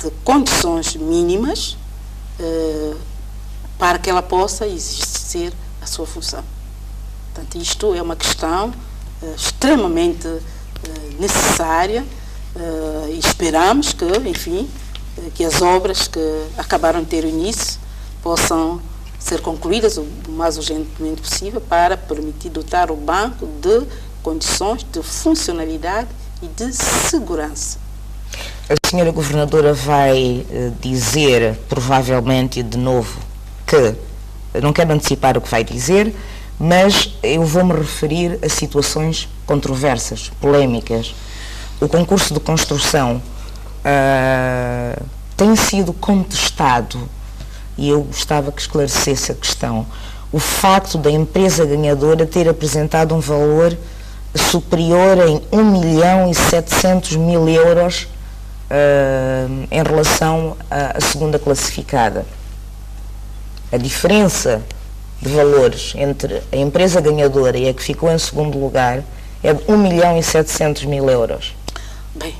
de condições mínimas para que ela possa exercer a sua função. Portanto, isto é uma questão extremamente necessária e esperamos que, enfim, que as obras que acabaram de ter início possam ser concluídas o mais urgentemente possível para permitir dotar o banco de condições de funcionalidade e de segurança. A senhora governadora vai dizer, provavelmente de novo, que não quero antecipar o que vai dizer, mas eu vou-me referir a situações controversas, polémicas. O concurso de construção tem sido contestado e eu gostava que esclarecesse a questão. O facto da empresa ganhadora ter apresentado um valor superior em 1.700.000 euros em relação à segunda classificada. A diferença de valores entre a empresa ganhadora e a que ficou em segundo lugar é de 1.700.000 euros. Bem,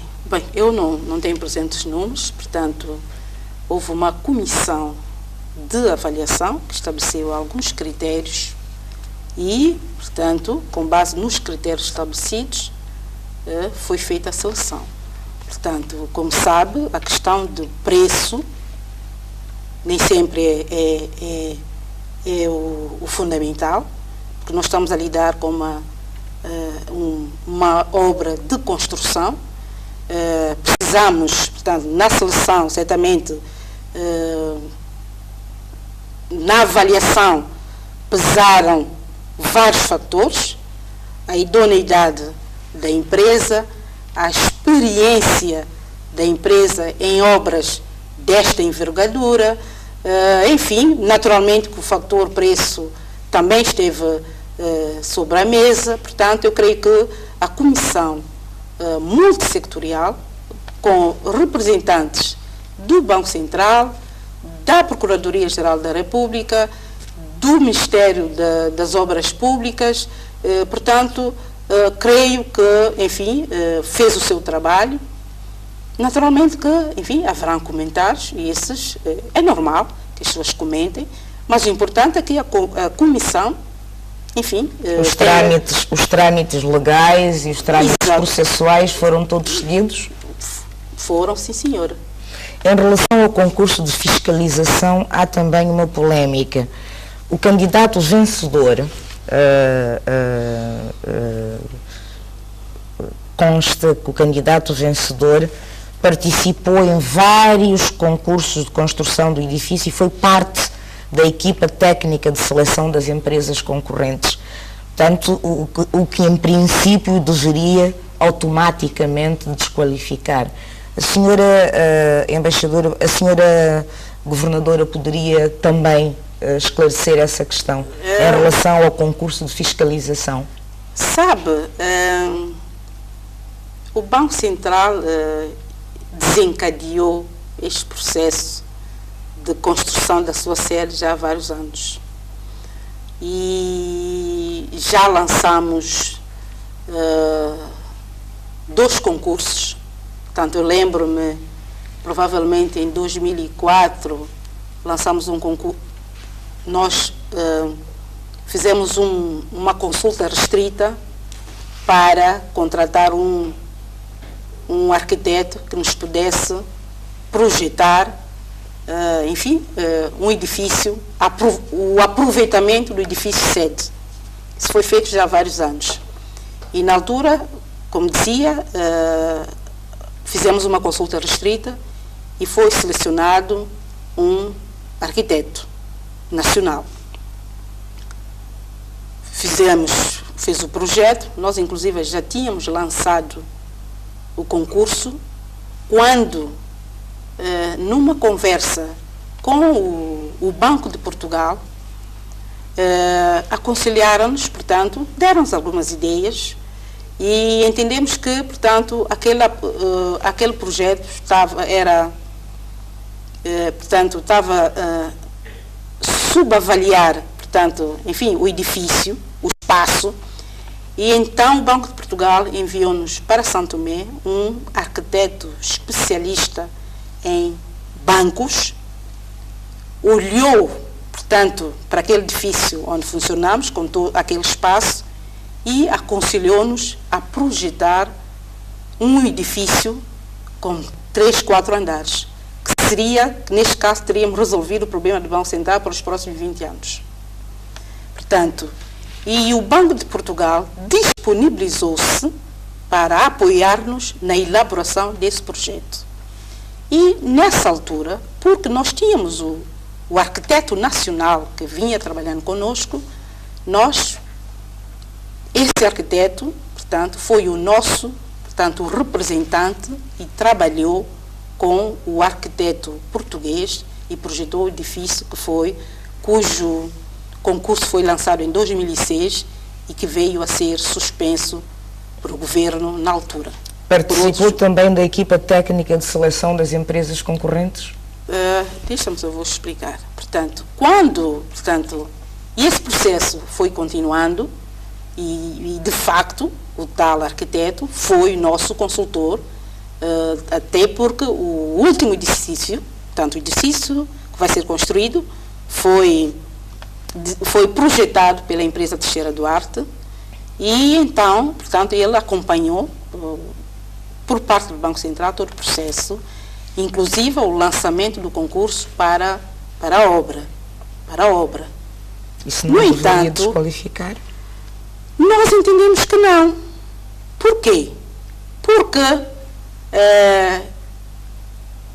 eu não tenho presentes os números, portanto, houve uma comissão de avaliação que estabeleceu alguns critérios e, portanto, com base nos critérios estabelecidos, foi feita a seleção. Portanto, como sabe, a questão do preço nem sempre é o fundamental, porque nós estamos a lidar com uma obra de construção. Precisamos, portanto, na seleção, certamente, na avaliação, pesaram vários fatores: a idoneidade da empresa, a experiência da empresa em obras desta envergadura, Enfim, naturalmente que o fator preço também esteve sobre a mesa, portanto, eu creio que a comissão multissectorial, com representantes do Banco Central, da Procuradoria-Geral da República, do Ministério das Obras Públicas, portanto, creio que, enfim, fez o seu trabalho. Naturalmente que, enfim, haverão comentários, e esses é normal que as pessoas comentem, mas o importante é que a comissão, enfim... Os trâmites legais e os trâmites processuais foram todos seguidos? Foram, sim, senhora. Em relação ao concurso de fiscalização, há também uma polémica. O candidato vencedor, consta que o candidato vencedor participou em vários concursos de construção do edifício e foi parte da equipa técnica de seleção das empresas concorrentes. Portanto, o que em princípio deveria automaticamente desqualificar. A senhora embaixadora, a senhora governadora poderia também esclarecer essa questão em relação ao concurso de fiscalização? Sabe, o Banco Central desencadeou este processo de construção da sua sede já há vários anos. E já lançamos 2 concursos. Portanto, eu lembro-me, provavelmente em 2004, lançamos um concurso. Nós fizemos uma consulta restrita para contratar um arquiteto que nos pudesse projetar, enfim, um edifício, o aproveitamento do edifício sede. Isso foi feito já há vários anos. E na altura, como dizia, fizemos uma consulta restrita e foi selecionado um arquiteto nacional. Fez o projeto, nós inclusive já tínhamos lançado o concurso, quando, numa conversa com o Banco de Portugal, aconselharam-nos, portanto, deram-nos algumas ideias e entendemos que, portanto, aquele projeto estava subavaliar, portanto, enfim, o edifício, o espaço, e então o Banco de Portugal enviou-nos para São Tomé um arquiteto especialista em bancos, olhou, portanto, para aquele edifício onde funcionamos, com todo aquele espaço, e aconselhou-nos a projetar um edifício com 3, 4 andares, que neste caso teríamos resolvido o problema do Banco Central para os próximos 20 anos. Portanto, e o Banco de Portugal disponibilizou-se para apoiar-nos na elaboração desse projeto. E nessa altura, porque nós tínhamos o arquiteto nacional que vinha trabalhando conosco, esse arquiteto, portanto, foi o nosso, portanto, representante e trabalhou com o arquiteto português e projetou o edifício cujo concurso foi lançado em 2006 e que veio a ser suspenso pelo governo na altura. Participou também da equipa técnica de seleção das empresas concorrentes? Deixa-me, eu vou explicar. Portanto, esse processo foi continuando e de facto, o tal arquiteto foi nosso consultor, até porque o último edifício, portanto, o edifício que vai ser construído foi projetado pela empresa Teixeira Duarte e então, portanto, ele acompanhou por parte do Banco Central todo o processo, inclusive o lançamento do concurso para a obra. Isso não deveria desqualificar? Nós entendemos que não. Por quê? Porque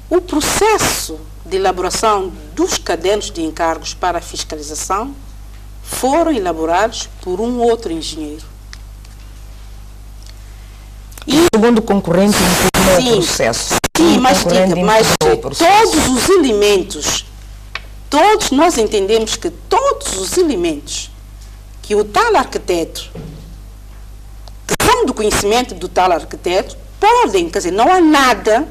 o processo de elaboração dos cadernos de encargos para a fiscalização foram elaborados por um outro engenheiro. E o segundo concorrente impugnou o processo. Sim, mas todos os elementos todos nós entendemos que todos os elementos que o tal arquiteto, que são do conhecimento do tal arquiteto, podem, quer dizer, não há nada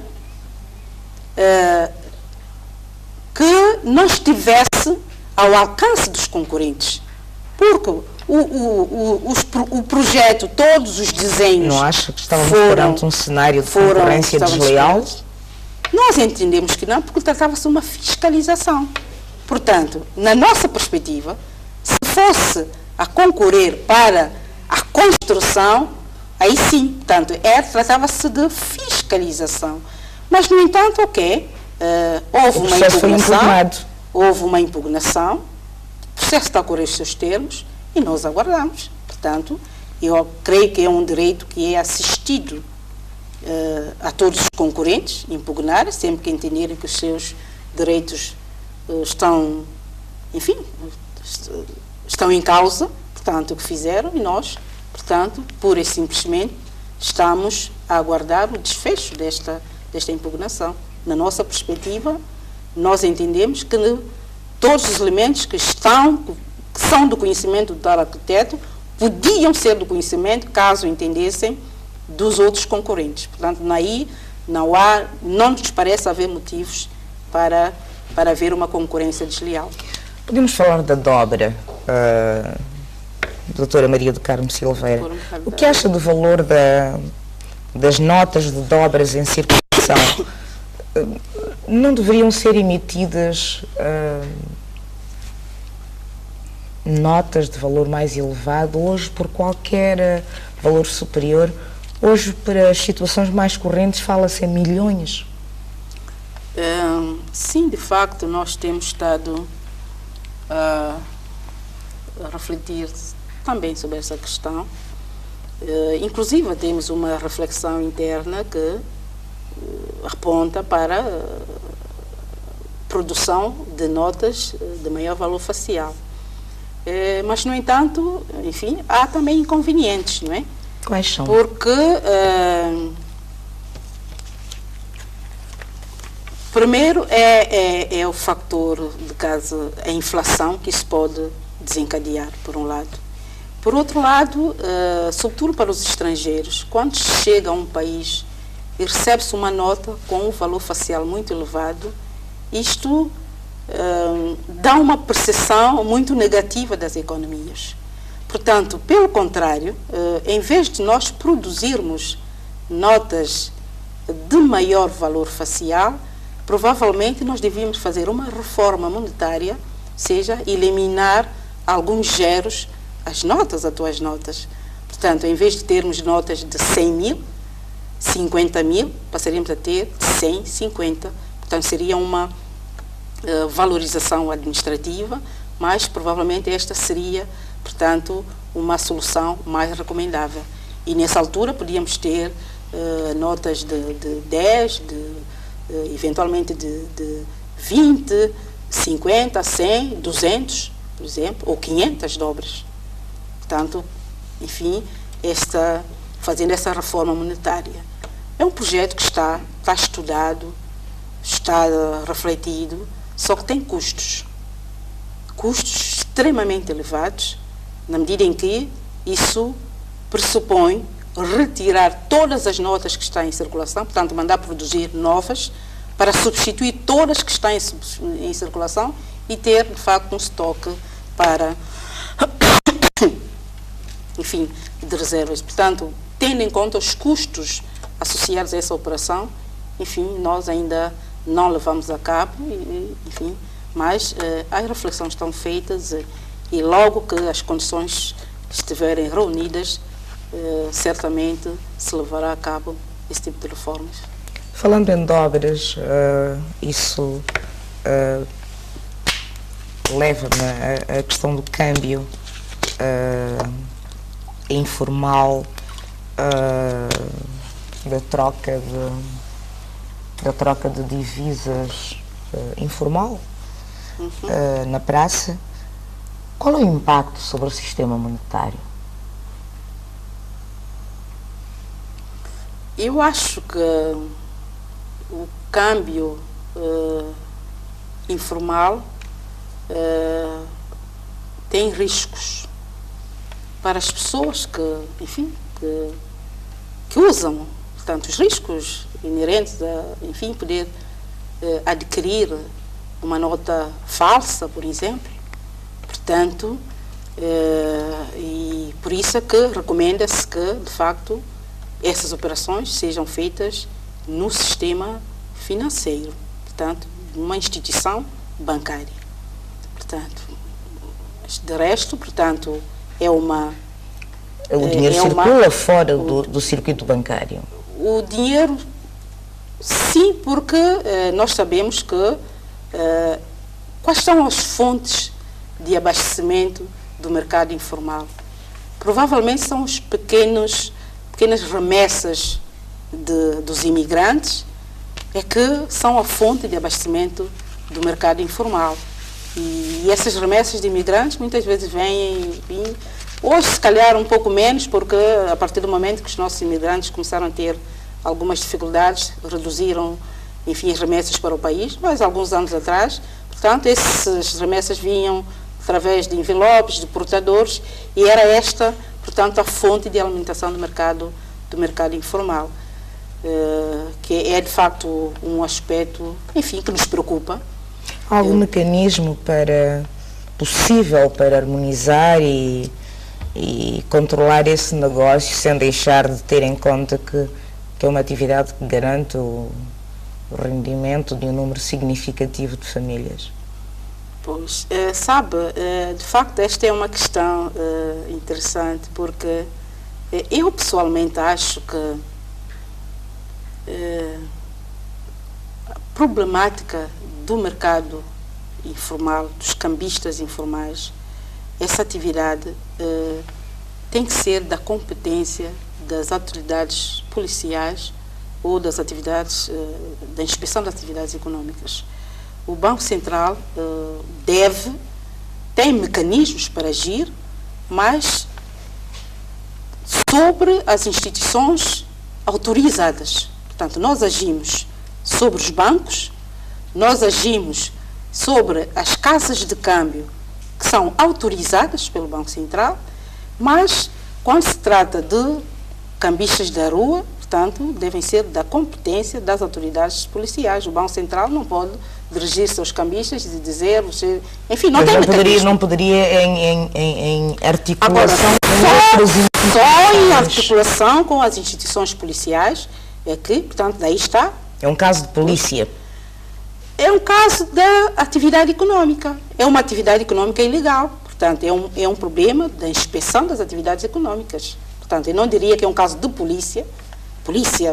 que não estivesse ao alcance dos concorrentes. Porque o projeto, todos os desenhos... Não acha que estávamos perante um cenário de concorrência desleal? Nós entendemos que não, porque tratava-se de uma fiscalização. Portanto, na nossa perspectiva, se fosse a concorrer para a construção, aí sim, portanto, tratava-se de fiscalização. Mas, no entanto, houve uma impugnação, o processo está a correr os seus termos e nós aguardamos. Portanto, eu creio que é um direito que é assistido a todos os concorrentes impugnar, sempre que entenderem que os seus direitos estão em causa, portanto, o que fizeram, e nós, portanto, pura e simplesmente, estamos a aguardar o desfecho desta impugnação. Na nossa perspectiva, nós entendemos que todos os elementos que são do conhecimento do tal arquiteto podiam ser do conhecimento, caso entendessem, dos outros concorrentes. Portanto, aí não nos parece haver motivos para haver uma concorrência desleal. Podemos falar da dobra, doutora Maria do Carmo Silveira. O que acha do valor das notas de dobras em circulação? Não deveriam ser emitidas notas de valor mais elevado hoje por qualquer valor superior? Hoje, para as situações mais correntes, fala-se em milhões? Sim, de facto, nós temos estado a refletir também sobre essa questão. Inclusive, temos uma reflexão interna que aponta para a produção de notas de maior valor facial. Mas, no entanto, enfim, há também inconvenientes, não é? Quais são? Porque, primeiro, é o fator, de caso, a inflação, que isso pode desencadear, por um lado. Por outro lado, sobretudo para os estrangeiros, quando chega a um país e recebe-se uma nota com um valor facial muito elevado, isto dá uma percepção muito negativa das economias. Portanto, pelo contrário, em vez de nós produzirmos notas de maior valor facial, provavelmente nós devíamos fazer uma reforma monetária, ou seja, eliminar alguns zeros, as atuais notas. Portanto, em vez de termos notas de 100 mil, 50 mil, passaríamos a ter 100, 50. Portanto, seria uma valorização administrativa, mas provavelmente esta seria, portanto, uma solução mais recomendável. E nessa altura podíamos ter notas de 10, eventualmente de 20, 50, 100, 200, por exemplo, ou 500 dobras. Portanto, enfim, fazendo essa reforma monetária. É um projeto que está estudado, está refletido, só que tem custos extremamente elevados, na medida em que isso pressupõe retirar todas as notas que estão em circulação, portanto, mandar produzir novas, para substituir todas que estão em circulação e ter, de facto, um estoque para, enfim, de reservas. Portanto, tendo em conta os custos associados a essa operação, enfim, nós ainda não levamos a cabo, enfim, mas as reflexões estão feitas e logo que as condições estiverem reunidas, certamente se levará a cabo esse tipo de reformas. Falando em dobras, isso leva-me à questão do câmbio informal, da troca de divisas informal na praça. Qual é o impacto sobre o sistema monetário? Eu acho que o câmbio informal tem riscos para as pessoas que, enfim, que usam, portanto, os riscos inerentes a, enfim, poder adquirir uma nota falsa, por exemplo. Portanto, e por isso é que recomenda-se que, de facto, essas operações sejam feitas no sistema financeiro, portanto, numa instituição bancária. Portanto, de resto, portanto, é uma... O dinheiro circula fora do circuito bancário? O dinheiro, sim, porque nós sabemos que quais são as fontes de abastecimento do mercado informal. Provavelmente são os pequenas remessas dos imigrantes é que são a fonte de abastecimento do mercado informal. E essas remessas de imigrantes muitas vezes vêm, hoje se calhar um pouco menos, porque a partir do momento que os nossos imigrantes começaram a ter algumas dificuldades, reduziram, enfim, as remessas para o país, mas alguns anos atrás, portanto, essas remessas vinham através de envelopes, de portadores, e era esta, portanto, a fonte de alimentação do mercado informal, que é, de facto, um aspecto, enfim, que nos preocupa. Há algum mecanismo possível para harmonizar e controlar esse negócio sem deixar de ter em conta que é uma atividade que garante o rendimento de um número significativo de famílias? Pois, sabe, de facto esta é uma questão interessante, porque eu pessoalmente acho que a problemática do mercado informal, dos cambistas informais, essa atividade tem que ser da competência das autoridades policiais ou das atividades, da inspeção das atividades econômicas. O Banco Central tem mecanismos para agir, mas sobre as instituições autorizadas. Portanto, nós agimos sobre os bancos, nós agimos sobre as casas de câmbio que são autorizadas pelo Banco Central, mas quando se trata de cambistas da rua, portanto, devem ser da competência das autoridades policiais. O Banco Central não pode dirigir-se aos cambistas e dizer, enfim, não tem mecanismo. Não poderia em articulação só em articulação com as instituições policiais, é que, portanto, daí está. É um caso de polícia. É um caso da atividade econômica. É uma atividade econômica ilegal. Portanto, é um problema da inspeção das atividades econômicas. Portanto, eu não diria que é um caso de polícia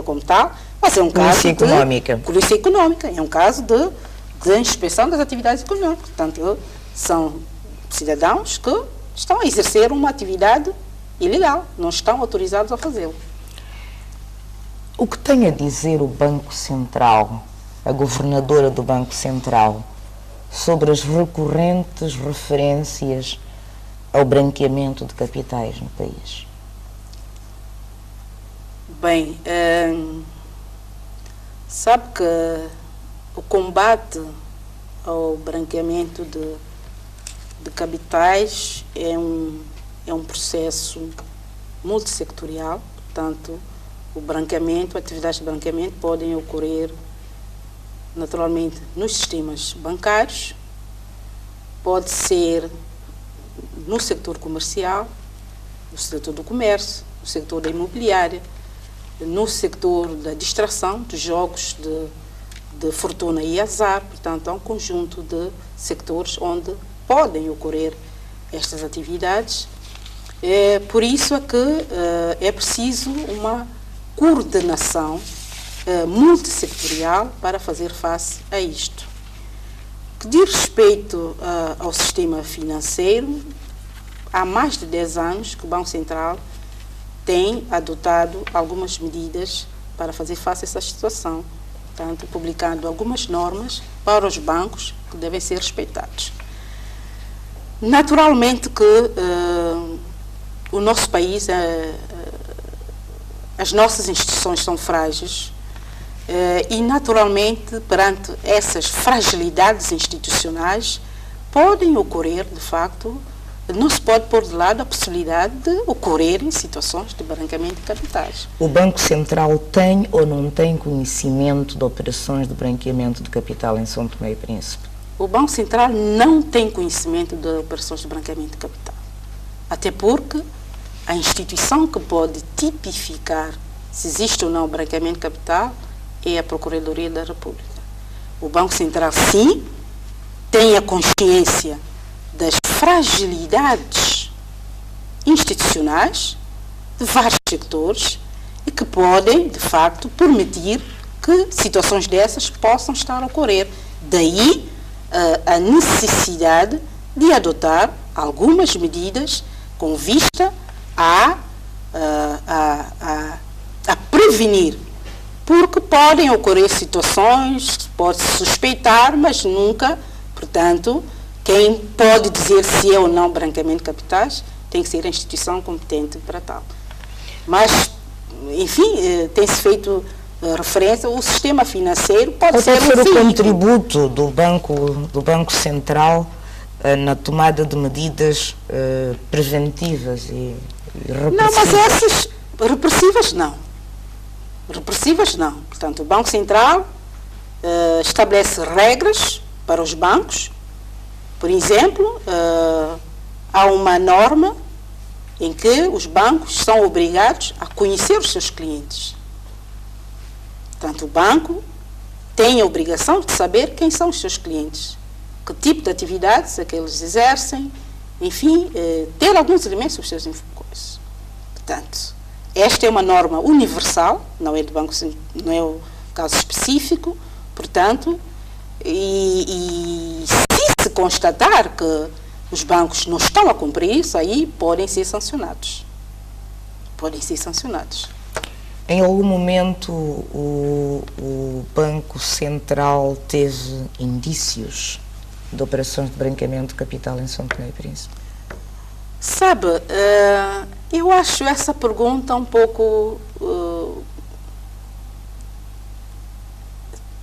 como tal, mas é um caso de polícia econômica. É um caso de inspeção das atividades econômicas. Portanto, são cidadãos que estão a exercer uma atividade ilegal, não estão autorizados a fazê-lo. O que tem a dizer o Banco Central, a governadora do Banco Central, sobre as recorrentes referências ao branqueamento de capitais no país? Bem, sabe que o combate ao branqueamento de capitais é um processo multissectorial. Portanto, atividades de branqueamento podem ocorrer naturalmente nos sistemas bancários, pode ser no setor comercial, no setor do comércio, no setor da imobiliária, no setor da distração, dos jogos de fortuna e azar. Portanto, há um conjunto de sectores onde podem ocorrer estas atividades. Por isso é que é preciso uma coordenação multissectorial para fazer face a isto. Que diz respeito ao sistema financeiro, há mais de 10 anos que o Banco Central tem adotado algumas medidas para fazer face a essa situação, portanto, publicando algumas normas para os bancos que devem ser respeitados. Naturalmente que o nosso país, as nossas instituições são frágeis e, naturalmente, perante essas fragilidades institucionais, podem ocorrer, de facto, não se pode pôr de lado a possibilidade de ocorrerem situações de branqueamento de capitais. O Banco Central tem ou não tem conhecimento de operações de branqueamento de capital em São Tomé e Príncipe? O Banco Central não tem conhecimento de operações de branqueamento de capital. Até porque a instituição que pode tipificar se existe ou não branqueamento de capital é a Procuradoria da República. O Banco Central, sim, tem a consciência das fragilidades institucionais de vários sectores e que podem, de facto, permitir que situações dessas possam estar a ocorrer. Daí a necessidade de adotar algumas medidas com vista a prevenir, porque podem ocorrer situações, pode-se suspeitar, mas nunca, portanto, quem pode dizer se é ou não branqueamento de capitais tem que ser a instituição competente para tal. Mas, enfim, tem-se feito referência, o sistema financeiro pode ser o contributo do Banco Central na tomada de medidas preventivas e repressivas. Não, mas essas repressivas não. Repressivas não. Portanto, o Banco Central estabelece regras para os bancos. Por exemplo, há uma norma em que os bancos são obrigados a conhecer os seus clientes. Portanto, o banco tem a obrigação de saber quem são os seus clientes, que tipo de atividades é que eles exercem, enfim, ter alguns elementos sobre os seus coisas. Portanto, esta é uma norma universal, não é do banco, não é o caso específico, portanto, e se constatar que os bancos não estão a cumprir isso, aí podem ser sancionados. Podem ser sancionados. Em algum momento o Banco Central teve indícios de operações de branqueamento de capital em São Tomé e Príncipe? Sabe, eu acho essa pergunta um pouco...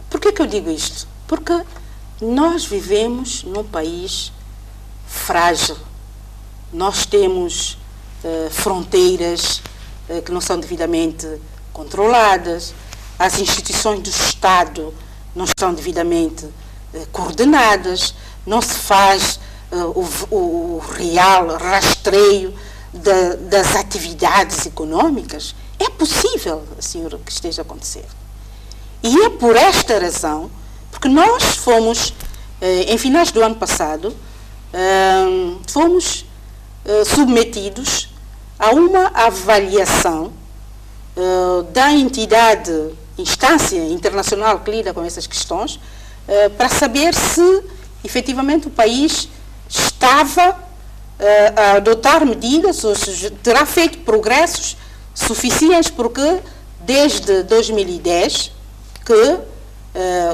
Por que eu digo isto? Porque nós vivemos num país frágil. Nós temos fronteiras que não são devidamente controladas, as instituições do Estado não estão devidamente coordenadas, não se faz o real rastreio das atividades econômicas. É possível, senhora, que esteja a acontecer. E é por esta razão, porque nós fomos, em finais do ano passado, fomos submetidos a uma avaliação da instância internacional que lida com essas questões, para saber se efetivamente o país estava a adotar medidas, ou seja, terá feito progressos suficientes, porque desde 2010 que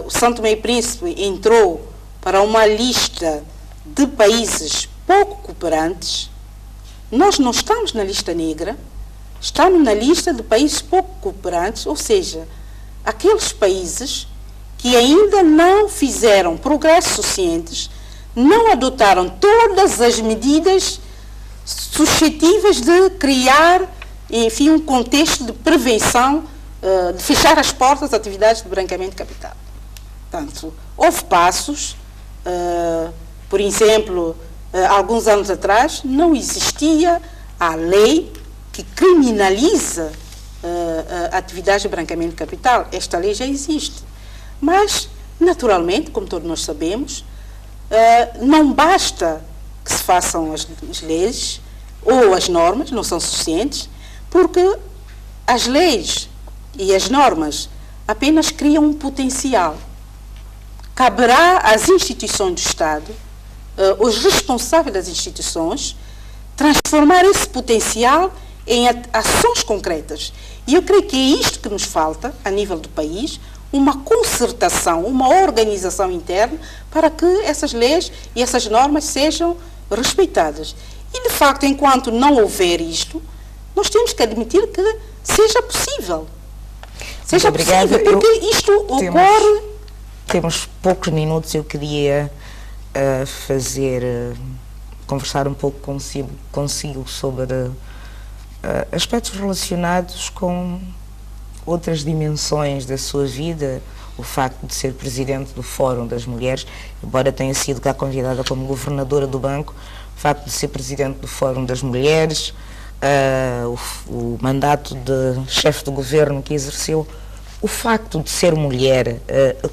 o São Tomé e Príncipe entrou para uma lista de países pouco cooperantes. Nós não estamos na lista negra, estamos na lista de países pouco cooperantes, ou seja, aqueles países que ainda não fizeram progressos suficientes, não adotaram todas as medidas suscetíveis de criar, enfim, um contexto de prevenção, de fechar as portas às atividades de branqueamento de capital. Portanto, houve passos, por exemplo, alguns anos atrás, não existia a lei que criminaliza a atividade de branqueamento de capital. Esta lei já existe. Mas, naturalmente, como todos nós sabemos, não basta que se façam as leis ou as normas, não são suficientes, porque as leis e as normas apenas criam um potencial. Caberá às instituições do Estado, os responsáveis das instituições, transformar esse potencial em ações concretas. E eu creio que é isto que nos falta, a nível do país, uma concertação, uma organização interna para que essas leis e essas normas sejam respeitadas. E, de facto, enquanto não houver isto, nós temos que admitir que seja possível. Seja possível, porque isto ocorre... Temos poucos minutos, eu queria a conversar um pouco consigo sobre aspectos relacionados com outras dimensões da sua vida, o facto de ser presidente do Fórum das Mulheres, embora tenha sido cá convidada como governadora do banco, o facto de ser presidente do Fórum das Mulheres, o mandato de chefe de governo que exerceu, o facto de ser mulher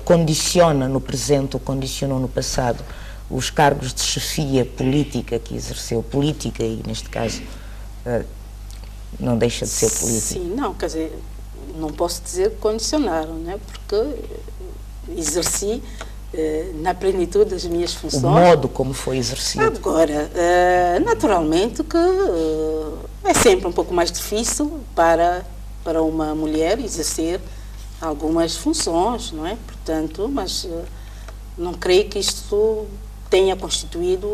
condiciona no presente ou condicionou no passado os cargos de chefia política que exerceu, política e neste caso não deixa de ser política. Sim, não, quer dizer, não posso dizer que condicionaram, né? Porque exerci na plenitude das minhas funções. O modo como foi exercido. Agora, naturalmente que é sempre um pouco mais difícil para uma mulher exercer algumas funções, não é? Portanto, mas não creio que isto tenha constituído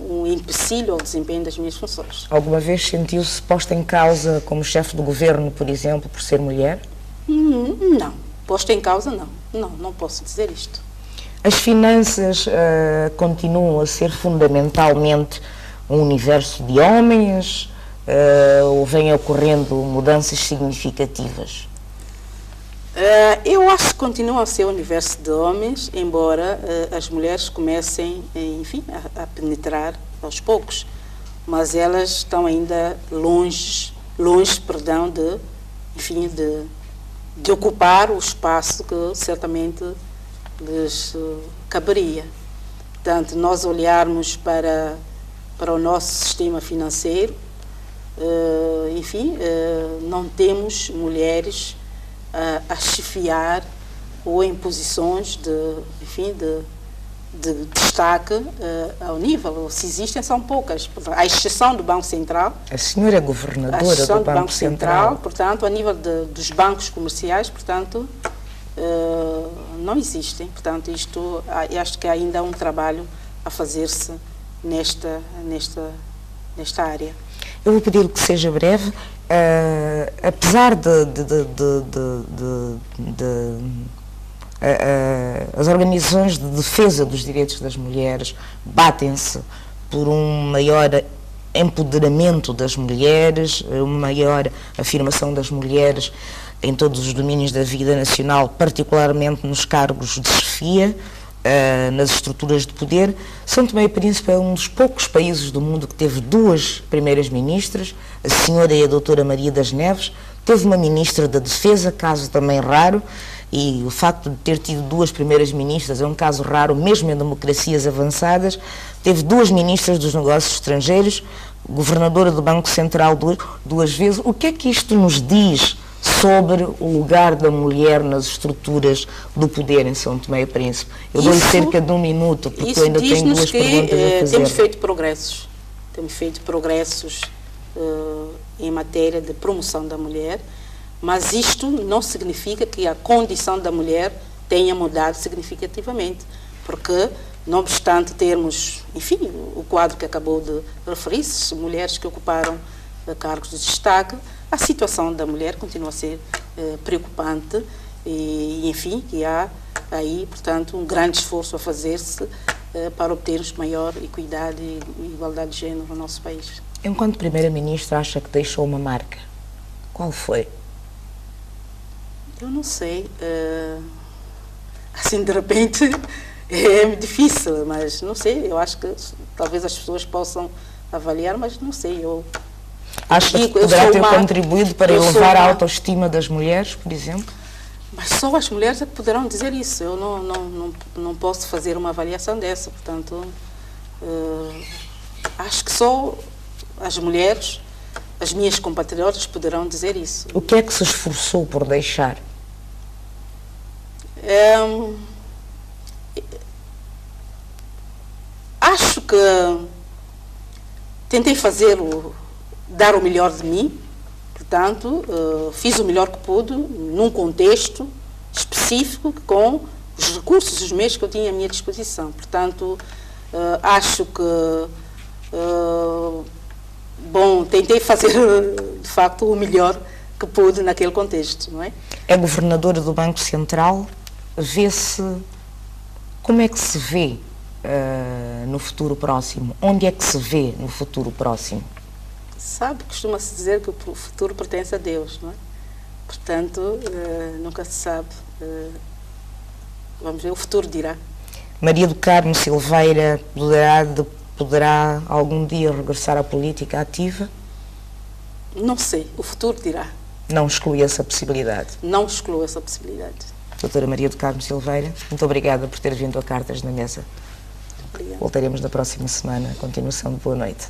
um empecilho ao desempenho das minhas funções. Alguma vez sentiu-se posta em causa como chefe do governo, por exemplo, por ser mulher? Não. Posta em causa, não. Não posso dizer isto. As finanças continuam a ser fundamentalmente um universo de homens ou vêm ocorrendo mudanças significativas? Eu acho que continua a ser um universo de homens, embora as mulheres comecem, enfim, a penetrar aos poucos, mas elas estão ainda longe, de ocupar o espaço que certamente lhes caberia. Portanto, nós olharmos para o nosso sistema financeiro, não temos mulheres a chefiar ou em posições de destaque ao nível. Se existem, são poucas. À exceção do Banco Central. A senhora é governadora do Banco Central. Portanto, a nível dos bancos comerciais, portanto, não existem. Portanto, isto, acho que ainda há um trabalho a fazer-se nesta área. Eu vou pedir que seja breve. Apesar as organizações de defesa dos direitos das mulheres batem-se por um maior empoderamento das mulheres, uma maior afirmação das mulheres em todos os domínios da vida nacional, particularmente nos cargos de chefia, nas estruturas de poder. São Tomé e Príncipe é um dos poucos países do mundo que teve duas primeiras ministras, a senhora e a doutora Maria das Neves, teve uma ministra da Defesa, caso também raro, e o facto de ter tido duas primeiras ministras é um caso raro, mesmo em democracias avançadas. Teve duas ministras dos negócios estrangeiros, governadora do Banco Central duas vezes. O que é que isto nos diz sobre o lugar da mulher nas estruturas do poder em São Tomé e Príncipe? Eu dou-lhe cerca de um minuto, porque eu ainda tenho duas perguntas a fazer. Temos feito progressos em matéria de promoção da mulher, mas isto não significa que a condição da mulher tenha mudado significativamente, porque, não obstante termos, enfim, o quadro que acabou de referir-se, mulheres que ocuparam cargos de destaque, a situação da mulher continua a ser preocupante e, enfim, que há aí, portanto, um grande esforço a fazer-se para obtermos maior equidade e igualdade de género no nosso país. Enquanto Primeira-Ministra, acha que deixou uma marca? Qual foi? Eu não sei. Assim, de repente, é difícil, mas não sei. Eu acho que talvez as pessoas possam avaliar, mas não sei. Acha que poderá ter contribuído para elevar a autoestima das mulheres, por exemplo? Mas só as mulheres é que poderão dizer isso. Eu não posso fazer uma avaliação dessa. Portanto, acho que só as mulheres, as minhas compatriotas, poderão dizer isso. O que é que se esforçou por deixar? Acho que tentei dar o melhor de mim, portanto, fiz o melhor que pude, num contexto específico, com os recursos, os meios que eu tinha à minha disposição. Portanto, acho que, tentei fazer, de facto, o melhor que pude naquele contexto, não é? É governadora do Banco Central, como é que se vê no futuro próximo? Onde é que se vê no futuro próximo? Sabe, costuma-se dizer que o futuro pertence a Deus, não é? Portanto, nunca se sabe. Vamos ver, o futuro dirá. Maria do Carmo Silveira poderá algum dia regressar à política ativa? Não sei, o futuro dirá. Não exclui essa possibilidade? Não exclui essa possibilidade. Doutora Maria do Carmo Silveira, muito obrigada por ter vindo a Cartas na Mesa. Obrigada. Voltaremos na próxima semana. Continuação de boa noite.